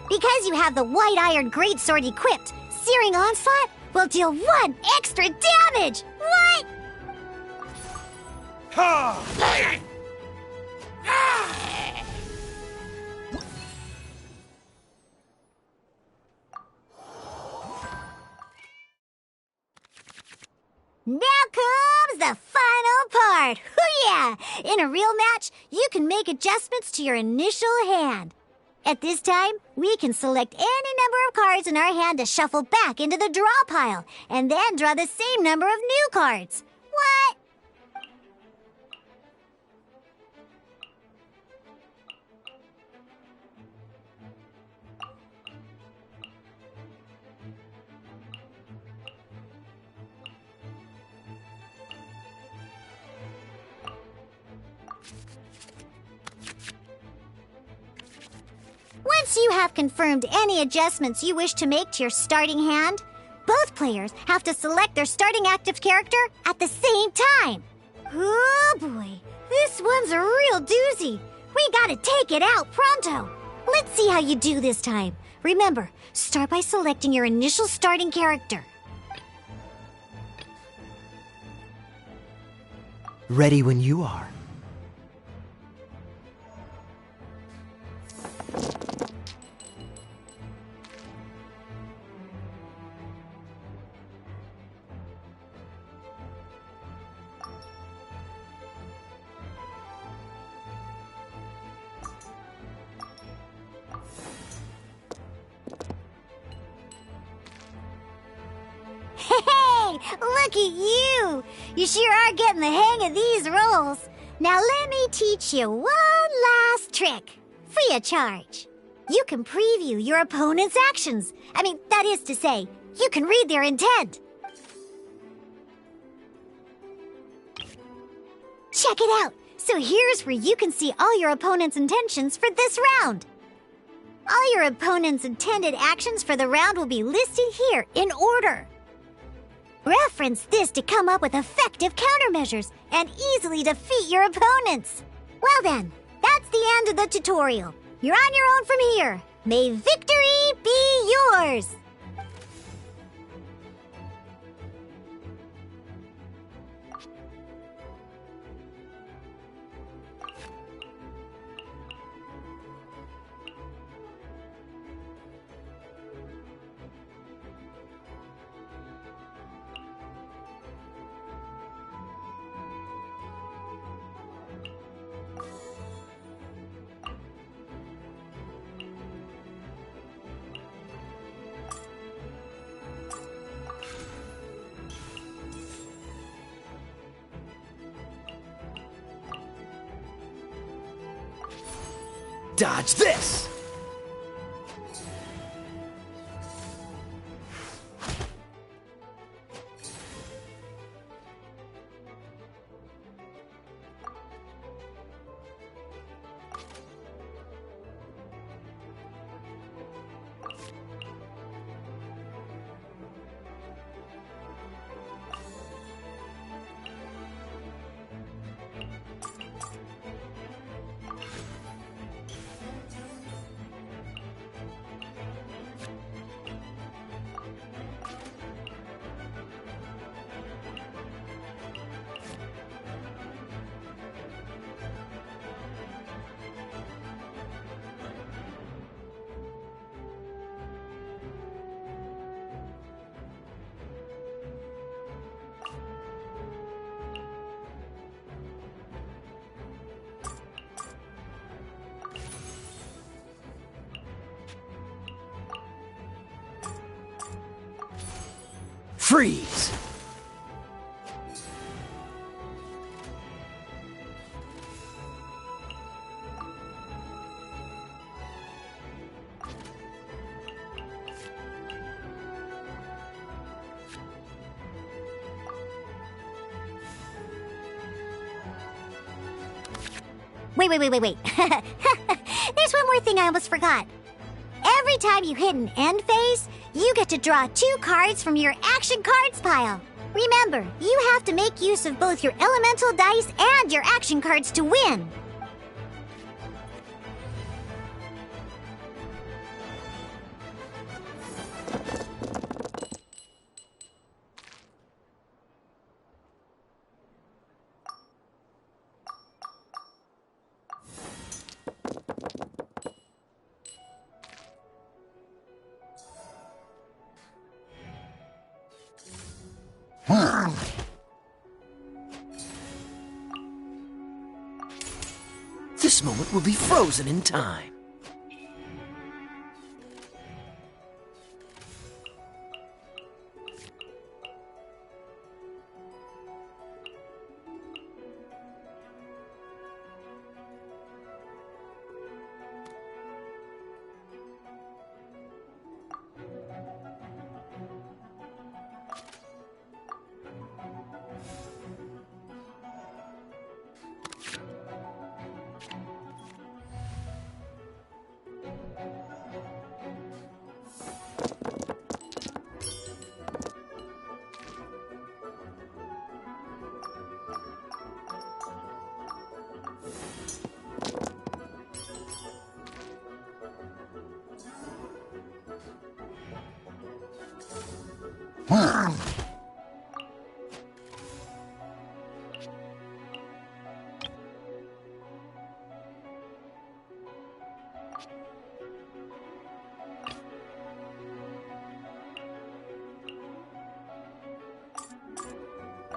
Because you have the White Iron Greatsword equipped, Searing Onslaught will deal 1 extra damage! What? Now comes the final part! Hoo-yeah! In a real match, you can make adjustments to your initial hand. At this time, we can select any number of cards in our hand to shuffle back into the draw pile, and then draw the same number of new cards. What? Once you have confirmed any adjustments you wish to make to your starting hand, both players have to select their starting active character at the same time. Oh boy, this one's a real doozy. We gotta take it out pronto. Let's see how you do this time. Remember, start by selecting your initial starting character. Ready when you are. Hey, look at you! You sure are getting the hang of these rolls. Now let me teach you one last trick, free of charge. You can preview your opponent's actions. That is to say, you can read their intent. Check it out. So here's where you can see all your opponent's intentions for this round. All your opponent's intended actions for the round will be listed here in order. Reference this to come up with effective countermeasures and easily defeat your opponents. Well then, that's the end of the tutorial. You're on your own from here. May victory be yours! Dodge this! Freeze! Wait. There's one more thing I almost forgot. Every Every time you hit an end phase, you get to draw 2 cards from your action cards pile. Remember, you have to make use of both your elemental dice and your action cards to win. This moment will be frozen in time.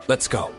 Let's go.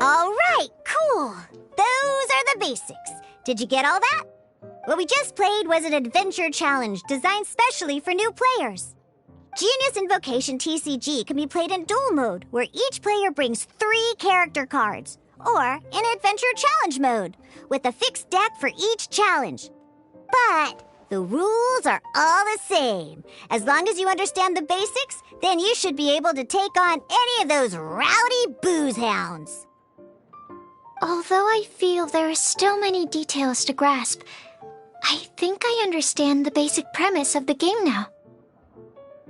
All right, cool. Those are the basics. Did you get all that? What we just played was an adventure challenge designed specially for new players. Genius Invocation TCG can be played in duel mode, where each player brings 3 character cards, or in adventure challenge mode, with a fixed deck for each challenge. But the rules are all the same. As long as you understand the basics, then you should be able to take on any of those rowdy booze hounds. Although I feel there are still many details to grasp, I think I understand the basic premise of the game now.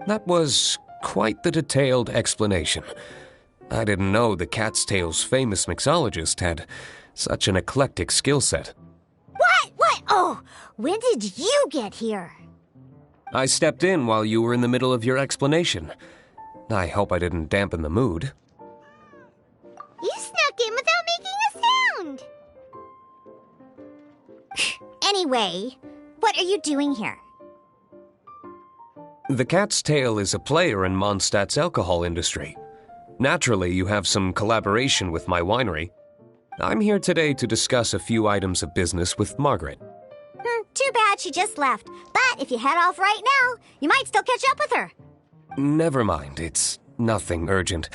That was quite the detailed explanation. I didn't know the Cat's Tail's famous mixologist had such an eclectic skill set. What? Oh, when did you get here? I stepped in while you were in the middle of your explanation. I hope I didn't dampen the mood. You snuck in without making a sound! Anyway, what are you doing here? The Cat's Tail is a player in Mondstadt's alcohol industry. Naturally, you have some collaboration with my winery. I'm here today to discuss a few items of business with Margaret. Too bad she just left. But if you head off right now, you might still catch up with her. Never mind, it's nothing urgent.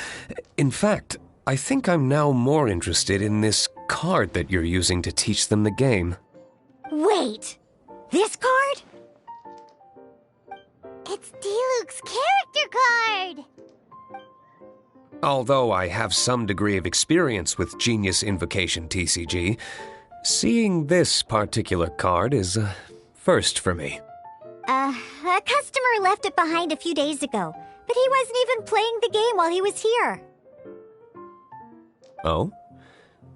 In fact, I think I'm now more interested in this card that you're using to teach them the game. Wait, this card? It's Diluc's character card! Although I have some degree of experience with Genius Invocation TCG, Seeing this particular card is a first for me. A customer left it behind a few days ago, but he wasn't even playing the game while he was here. Oh?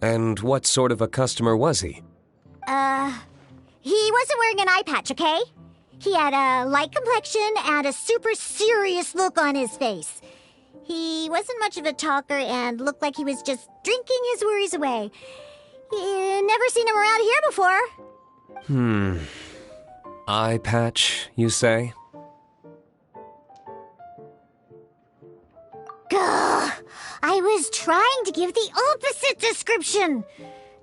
And what sort of a customer was he? He wasn't wearing an eye patch, okay? He had a light complexion and a super serious look on his face. He wasn't much of a talker and looked like he was just drinking his worries away. Never seen him around here before. Eye patch, you say? Gah! I was trying to give the opposite description,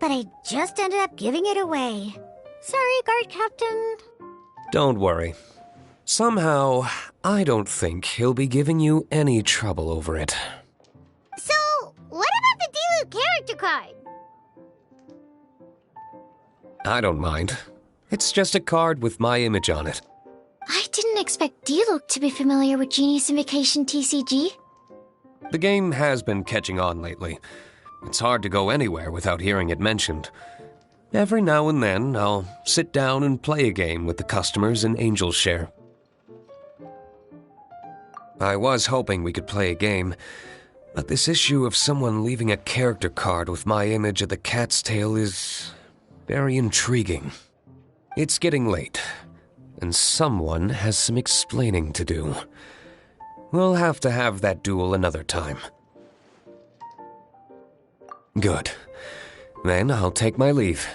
but I just ended up giving it away. Sorry, guard captain. Don't worry. Somehow, I don't think he'll be giving you any trouble over it. So, what about the Dilu character card? I don't mind. It's just a card with my image on it. I didn't expect Diluc to be familiar with Genius Invocation TCG. The game has been catching on lately. It's hard to go anywhere without hearing it mentioned. Every now and then, I'll sit down and play a game with the customers in Angel's Share. I was hoping we could play a game, but this issue of someone leaving a character card with my image of the cat's tail is very intriguing. It's getting late, and someone has some explaining to do. We'll have to have that duel another time. Good. Then I'll take my leave.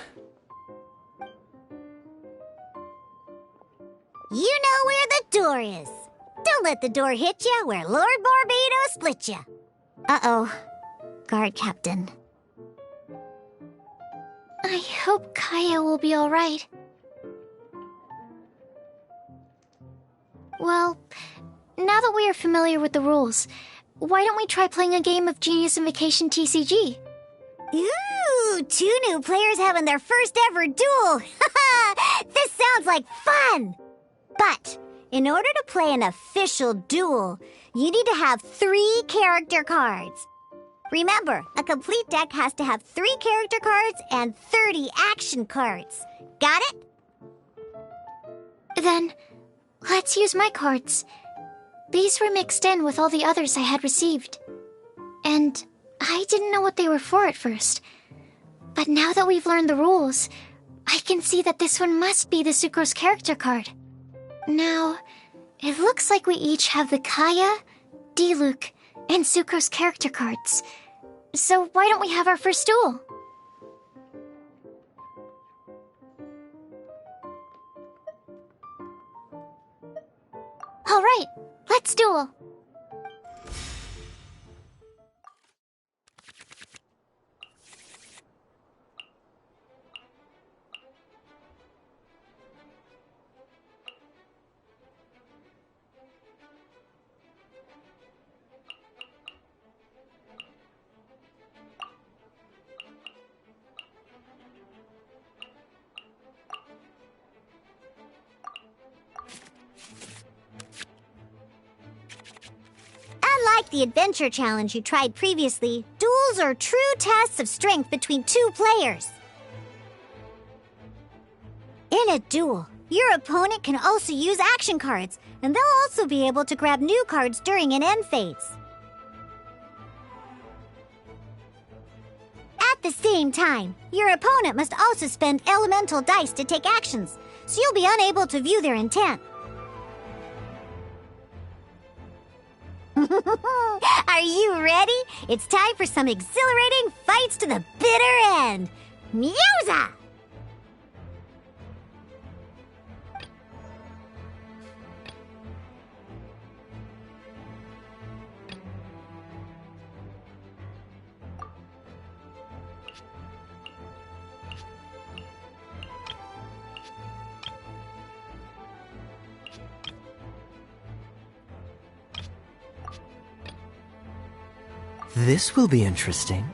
You know where the door is. Don't let the door hit ya where Lord Barbados split ya. Uh-oh. Guard captain. I hope Kaya will be alright. Well, now that we are familiar with the rules, why don't we try playing a game of Genius Invocation TCG? Ooh, 2 new players having their first ever duel. This sounds like fun! But, in order to play an official duel, you need to have 3 character cards. Remember, a complete deck has to have 3 character cards and 30 action cards. Got it? Then, let's use my cards. These were mixed in with all the others I had received. And I didn't know what they were for at first. But now that we've learned the rules, I can see that this one must be the Sucrose character card. Now, it looks like we each have the Kaya, Diluc, and Sucrose character cards. So why don't we have our first duel? Alright, let's duel. Unlike the adventure challenge you tried previously, duels are true tests of strength between 2 players. In a duel, your opponent can also use action cards, and they'll also be able to grab new cards during an end phase. At the same time, your opponent must also spend elemental dice to take actions, so you'll be unable to view their intent. Are you ready? It's time for some exhilarating fights to the bitter end. Mewza! This will be interesting.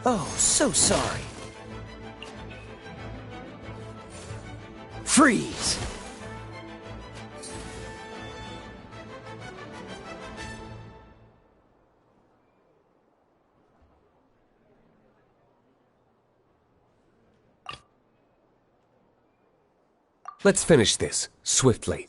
Oh, so sorry. Freeze! Let's finish this, swiftly.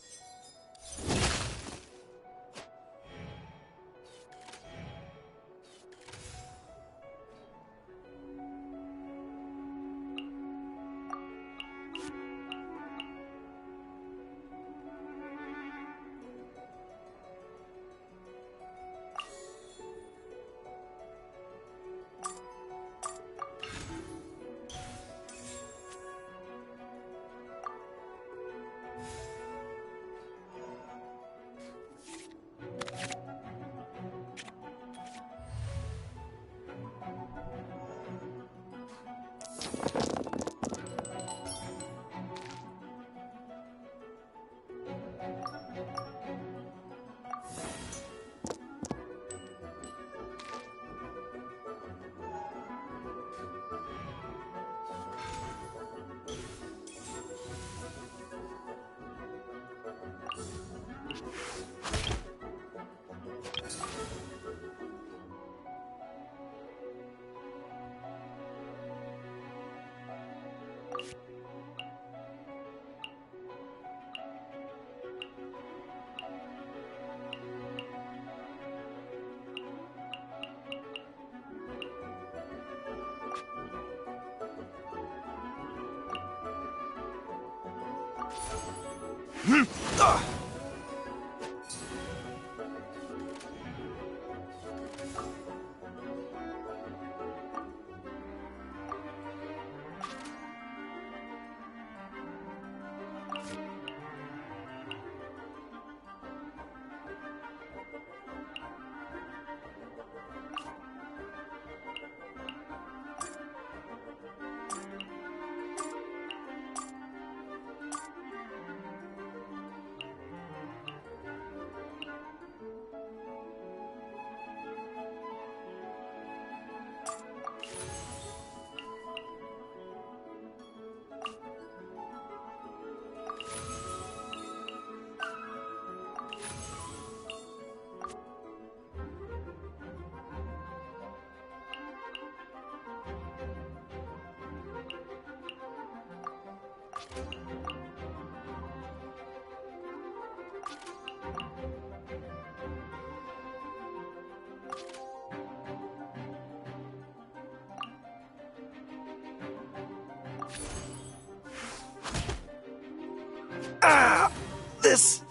This...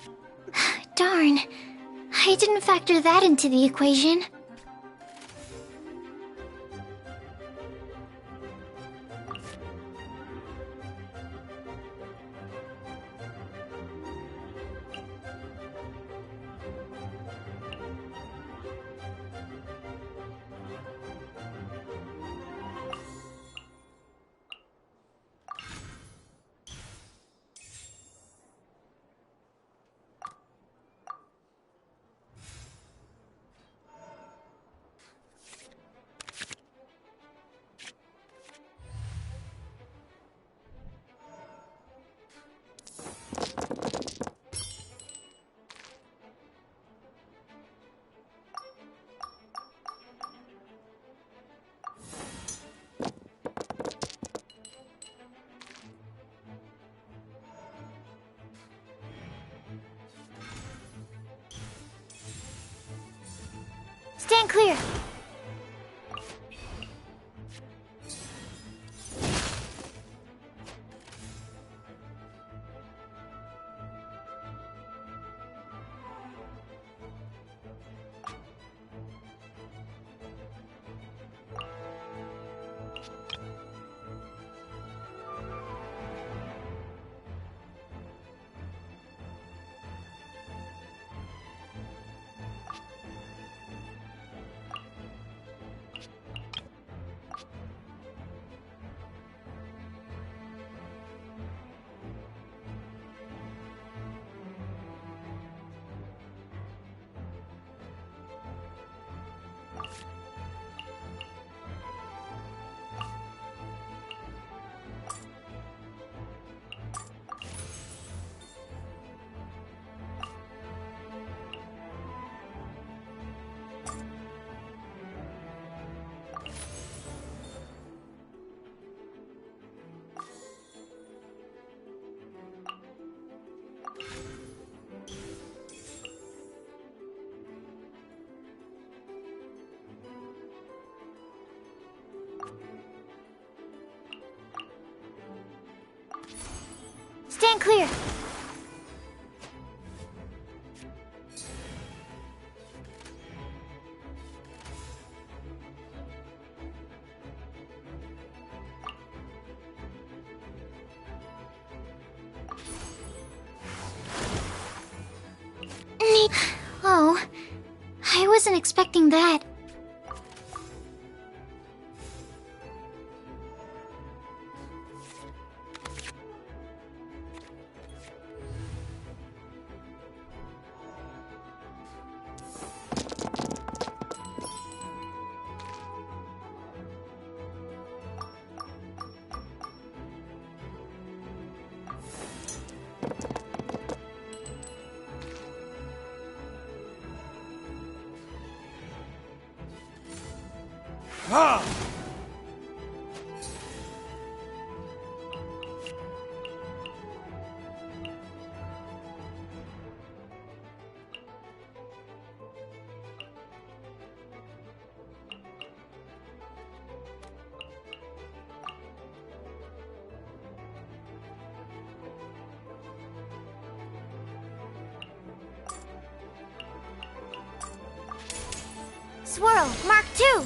Darn. I didn't factor that into the equation. Stand clear. Stand clear. Oh, I wasn't expecting that. Ah! Swirl, Mark 2!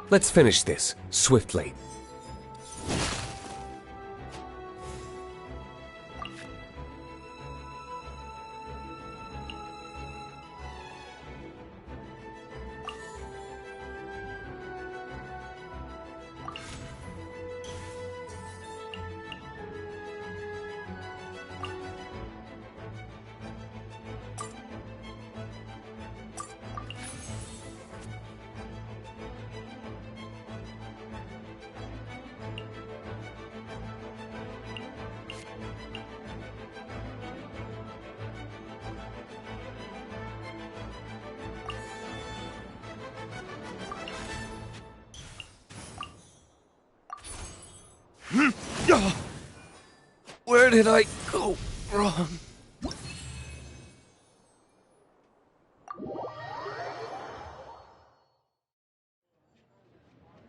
Let's finish this, swiftly. Where did I go wrong?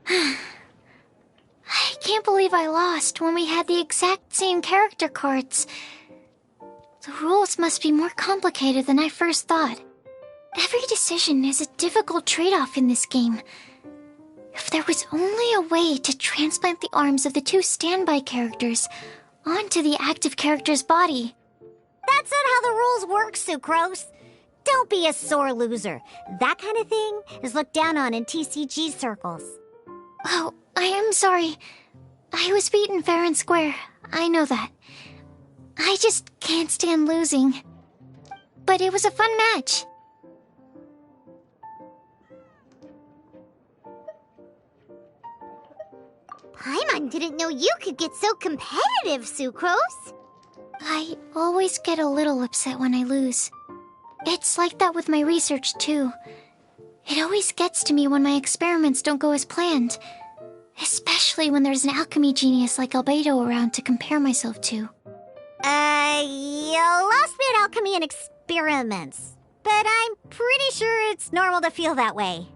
I can't believe I lost when we had the exact same character cards. The rules must be more complicated than I first thought. Every decision is a difficult trade-off in this game. If there was only a way to transplant the arms of the two standby characters onto the active character's body. That's not how the rules work, Sucrose. Don't be a sore loser. That kind of thing is looked down on in TCG circles. Oh, I am sorry. I was beaten fair and square. I know that. I just can't stand losing. But it was a fun match. Paimon didn't know you could get so competitive, Sucrose. I always get a little upset when I lose. It's like that with my research, too. It always gets to me when my experiments don't go as planned. Especially when there's an alchemy genius like Albedo around to compare myself to. You lost me at alchemy and experiments. But I'm pretty sure it's normal to feel that way.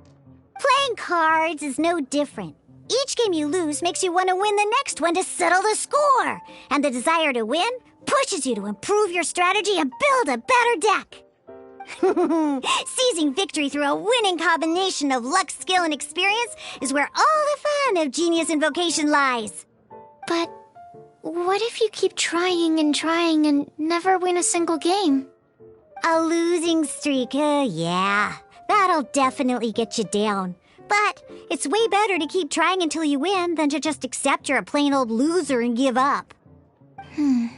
Playing cards is no different. Each game you lose makes you want to win the next one to settle the score. And the desire to win pushes you to improve your strategy and build a better deck. Seizing victory through a winning combination of luck, skill, and experience is where all the fun of Genius Invocation lies. But what if you keep trying and never win a single game? A losing streak, yeah. That'll definitely get you down. But it's way better to keep trying until you win than to just accept you're a plain old loser and give up. You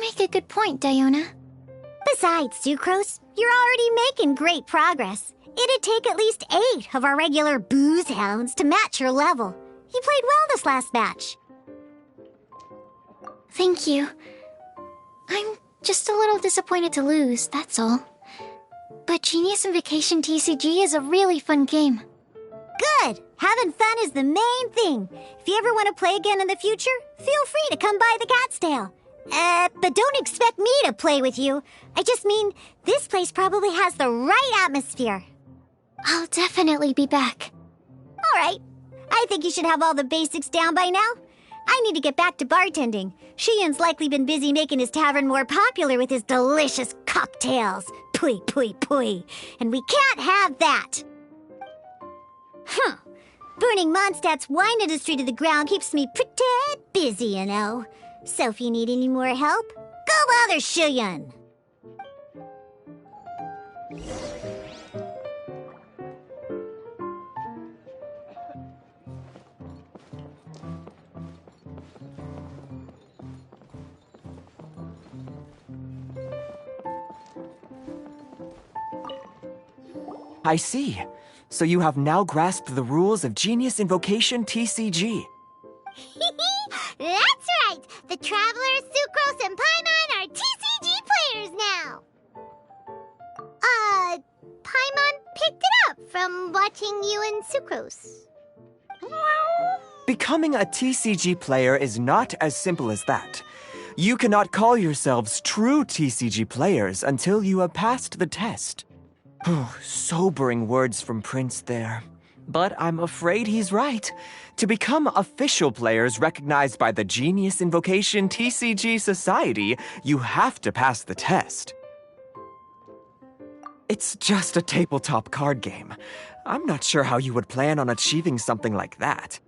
make a good point, Diona. Besides, Sucrose, you're already making great progress. It'd take at least 8 of our regular booze hounds to match your level. You played well this last match. Thank you. I'm just a little disappointed to lose, that's all. But Genius Invocation TCG is a really fun game. Good! Having fun is the main thing. If you ever want to play again in the future, feel free to come by the Cat's Tail. But don't expect me to play with you. I just mean, this place probably has the right atmosphere. I'll definitely be back. All right. I think you should have all the basics down by now. I need to get back to bartending. Shiyan's likely been busy making his tavern more popular with his delicious cocktails. Pui, pui, pui. And we can't have that. Huh. Burning Mondstadt's wine industry to the ground keeps me pretty busy, you know. So if you need any more help, go bother Shiyan. I see. So you have now grasped the rules of Genius Invocation TCG. That's right! The Traveler, Sucrose, and Paimon are TCG players now! Paimon picked it up from watching you and Sucrose. Becoming a TCG player is not as simple as that. You cannot call yourselves true TCG players until you have passed the test. Sobering words from Prince there. But I'm afraid he's right. To become official players recognized by the Genius Invocation TCG Society, you have to pass the test. It's just a tabletop card game. I'm not sure how you would plan on achieving something like that.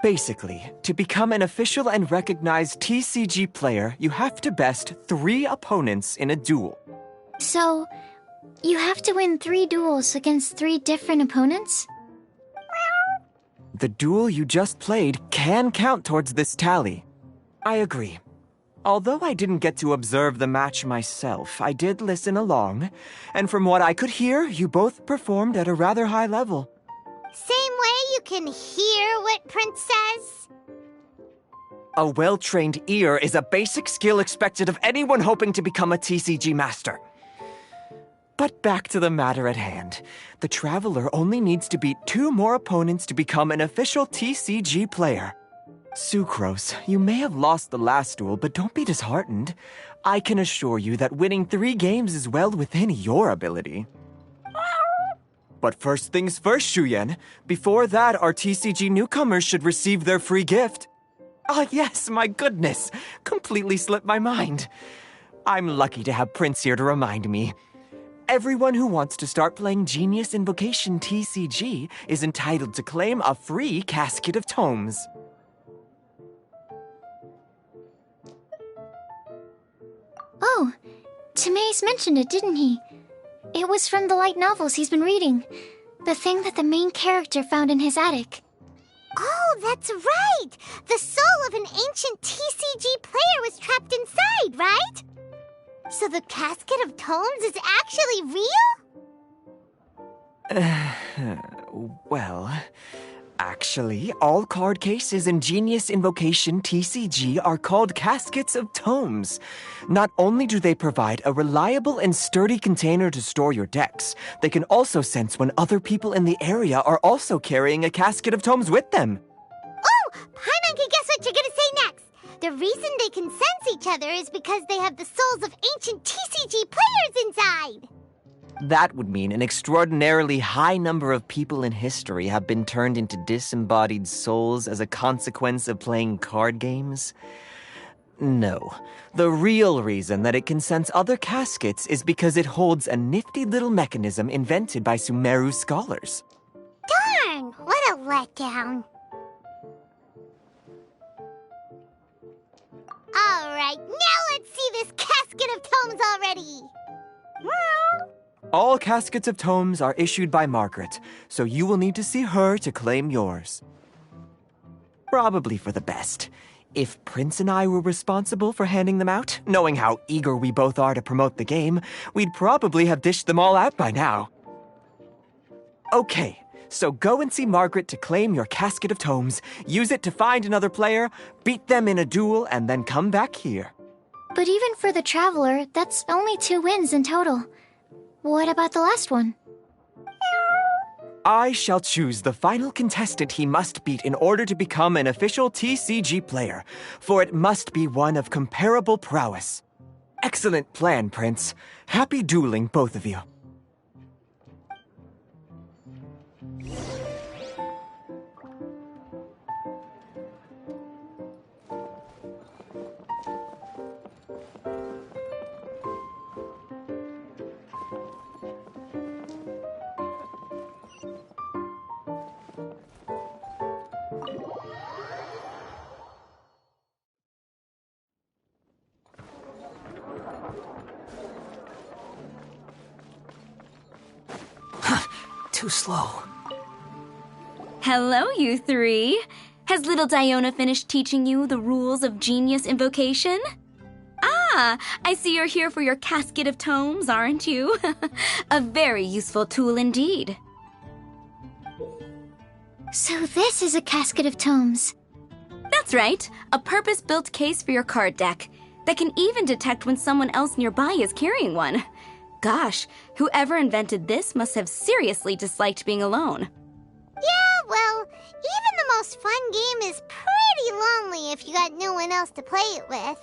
Basically, to become an official and recognized TCG player, you have to best 3 opponents in a duel. So, you have to win 3 duels against 3 different opponents? The duel you just played can count towards this tally. I agree. Although I didn't get to observe the match myself, I did listen along, and from what I could hear, you both performed at a rather high level. Same way you can hear what Prince says? A well-trained ear is a basic skill expected of anyone hoping to become a TCG master. But back to the matter at hand. The Traveler only needs to beat 2 more opponents to become an official TCG player. Sucrose, you may have lost the last duel, but don't be disheartened. I can assure you that winning 3 games is well within your ability. But first things first, Shuyen. Before that, our TCG newcomers should receive their free gift. Ah, yes, my goodness. Completely slipped my mind. I'm lucky to have Prince here to remind me. Everyone who wants to start playing Genius Invocation TCG is entitled to claim a free casket of tomes. Oh, Timaeus mentioned it, didn't he? It was from the light novels he's been reading. The thing that the main character found in his attic. Oh, that's right! The soul of an ancient TCG player was trapped inside, right? So the casket of tomes is actually real? Well, actually, all card cases in Genius Invocation TCG are called caskets of tomes. Not only do they provide a reliable and sturdy container to store your decks, they can also sense when other people in the area are also carrying a casket of tomes with them. Oh, Paimon can guess what you're gonna say next. The reason they can sense each other is because they have the souls of ancient TCG players inside. That would mean an extraordinarily high number of people in history have been turned into disembodied souls as a consequence of playing card games. No, the real reason that it can sense other caskets is because it holds a nifty little mechanism invented by Sumeru scholars. Darn, what a letdown. All right, now let's see this casket of tomes already. All caskets of tomes are issued by Margaret, so you will need to see her to claim yours. Probably for the best. If Prince and I were responsible for handing them out, knowing how eager we both are to promote the game, we'd probably have dished them all out by now. Okay, so go and see Margaret to claim your casket of tomes, use it to find another player, beat them in a duel, and then come back here. But even for the Traveler, that's only 2 wins in total. What about the last one? I shall choose the final contestant he must beat in order to become an official TCG player, for it must be one of comparable prowess. Excellent plan, Prince. Happy dueling, both of you. Too slow. Hello, you three. Has little Diona finished teaching you the rules of genius invocation? Ah, I see you're here for your casket of tomes, aren't you? A very useful tool indeed. So this is a casket of tomes. That's right, a purpose-built case for your card deck that can even detect when someone else nearby is carrying one. Gosh, whoever invented this must have seriously disliked being alone. Yeah, well, even the most fun game is pretty lonely if you got no one else to play it with.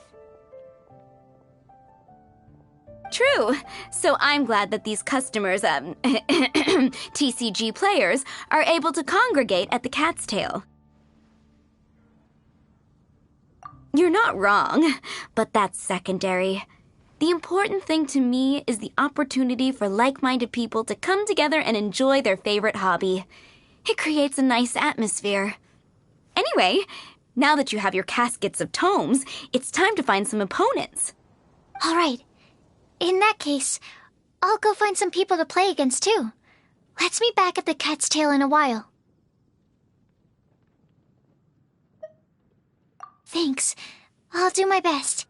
True. So I'm glad that these customers, TCG players, are able to congregate at the Cat's Tail. You're not wrong, but that's secondary. The important thing to me is the opportunity for like-minded people to come together and enjoy their favorite hobby. It creates a nice atmosphere. Anyway, now that you have your caskets of tomes, it's time to find some opponents. All right. In that case, I'll go find some people to play against too. Let's meet back at the Cat's Tail in a while. Thanks. I'll do my best.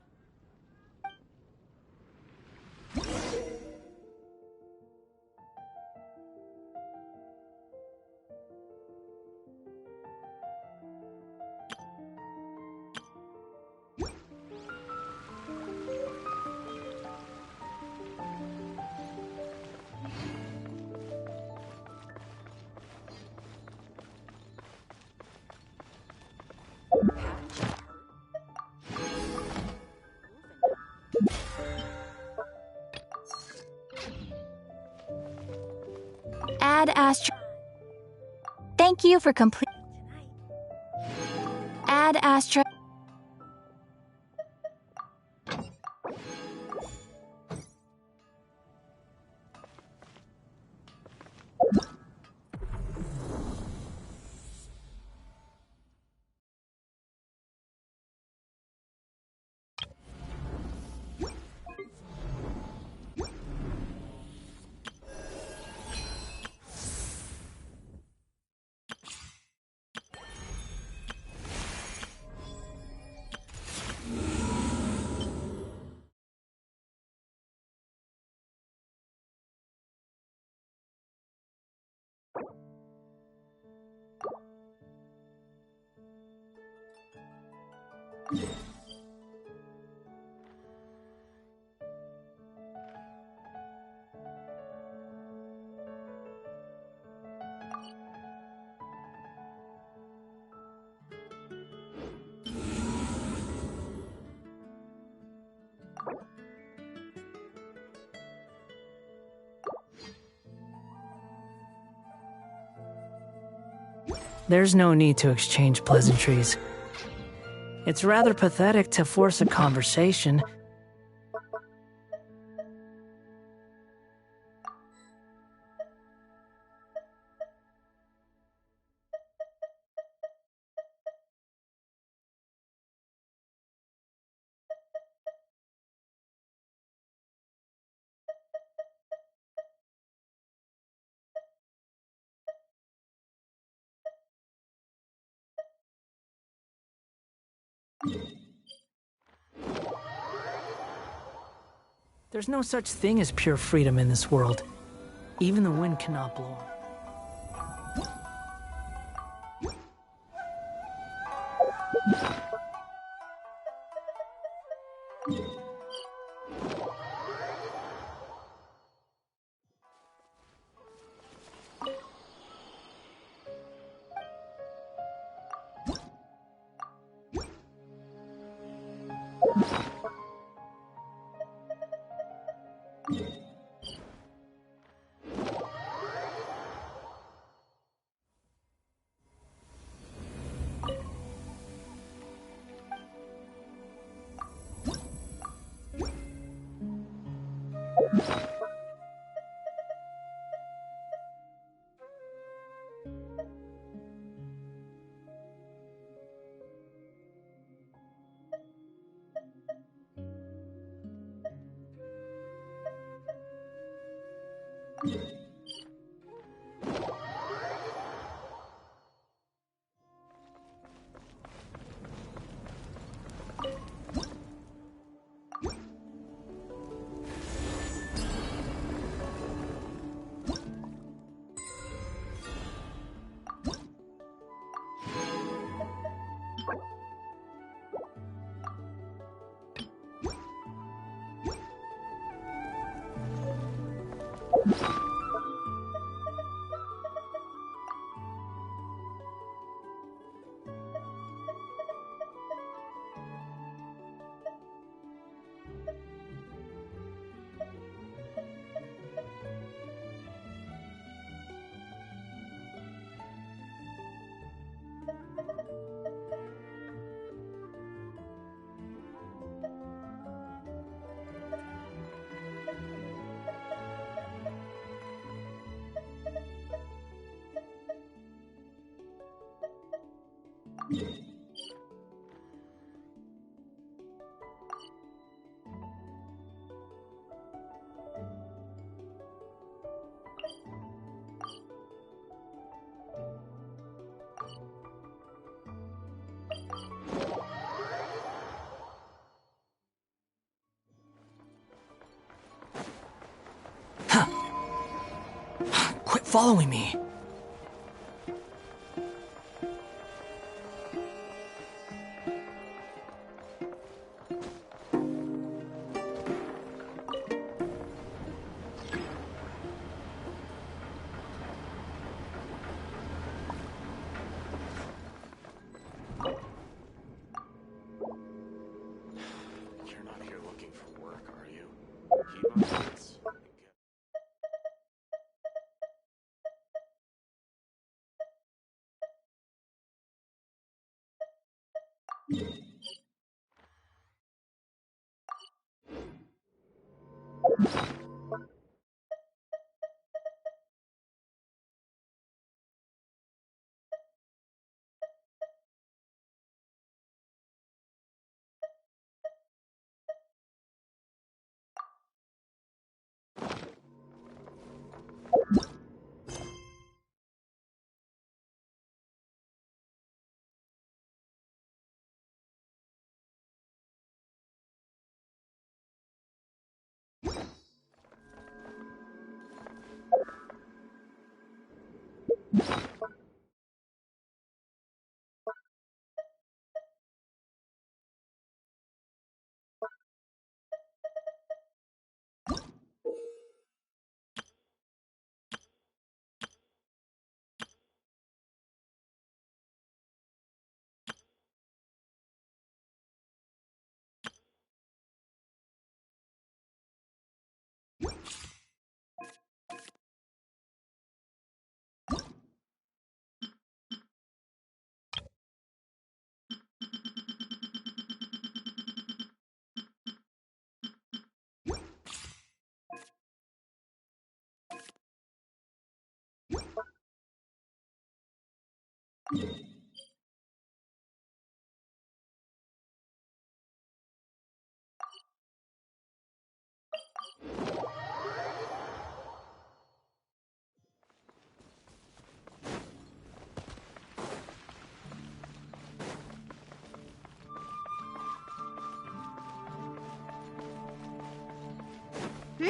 Add Astro. Thank you for complete. Add Astro. There's no need to exchange pleasantries. It's rather pathetic to force a conversation. There's no such thing as pure freedom in this world. Even the wind cannot blow. Quit following me. You're not here looking for work, are you? Keep up this.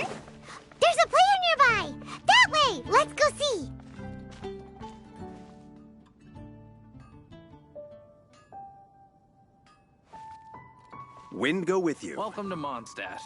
There's a player nearby! That way! Let's go see! Wind go with you. Welcome to Mondstadt.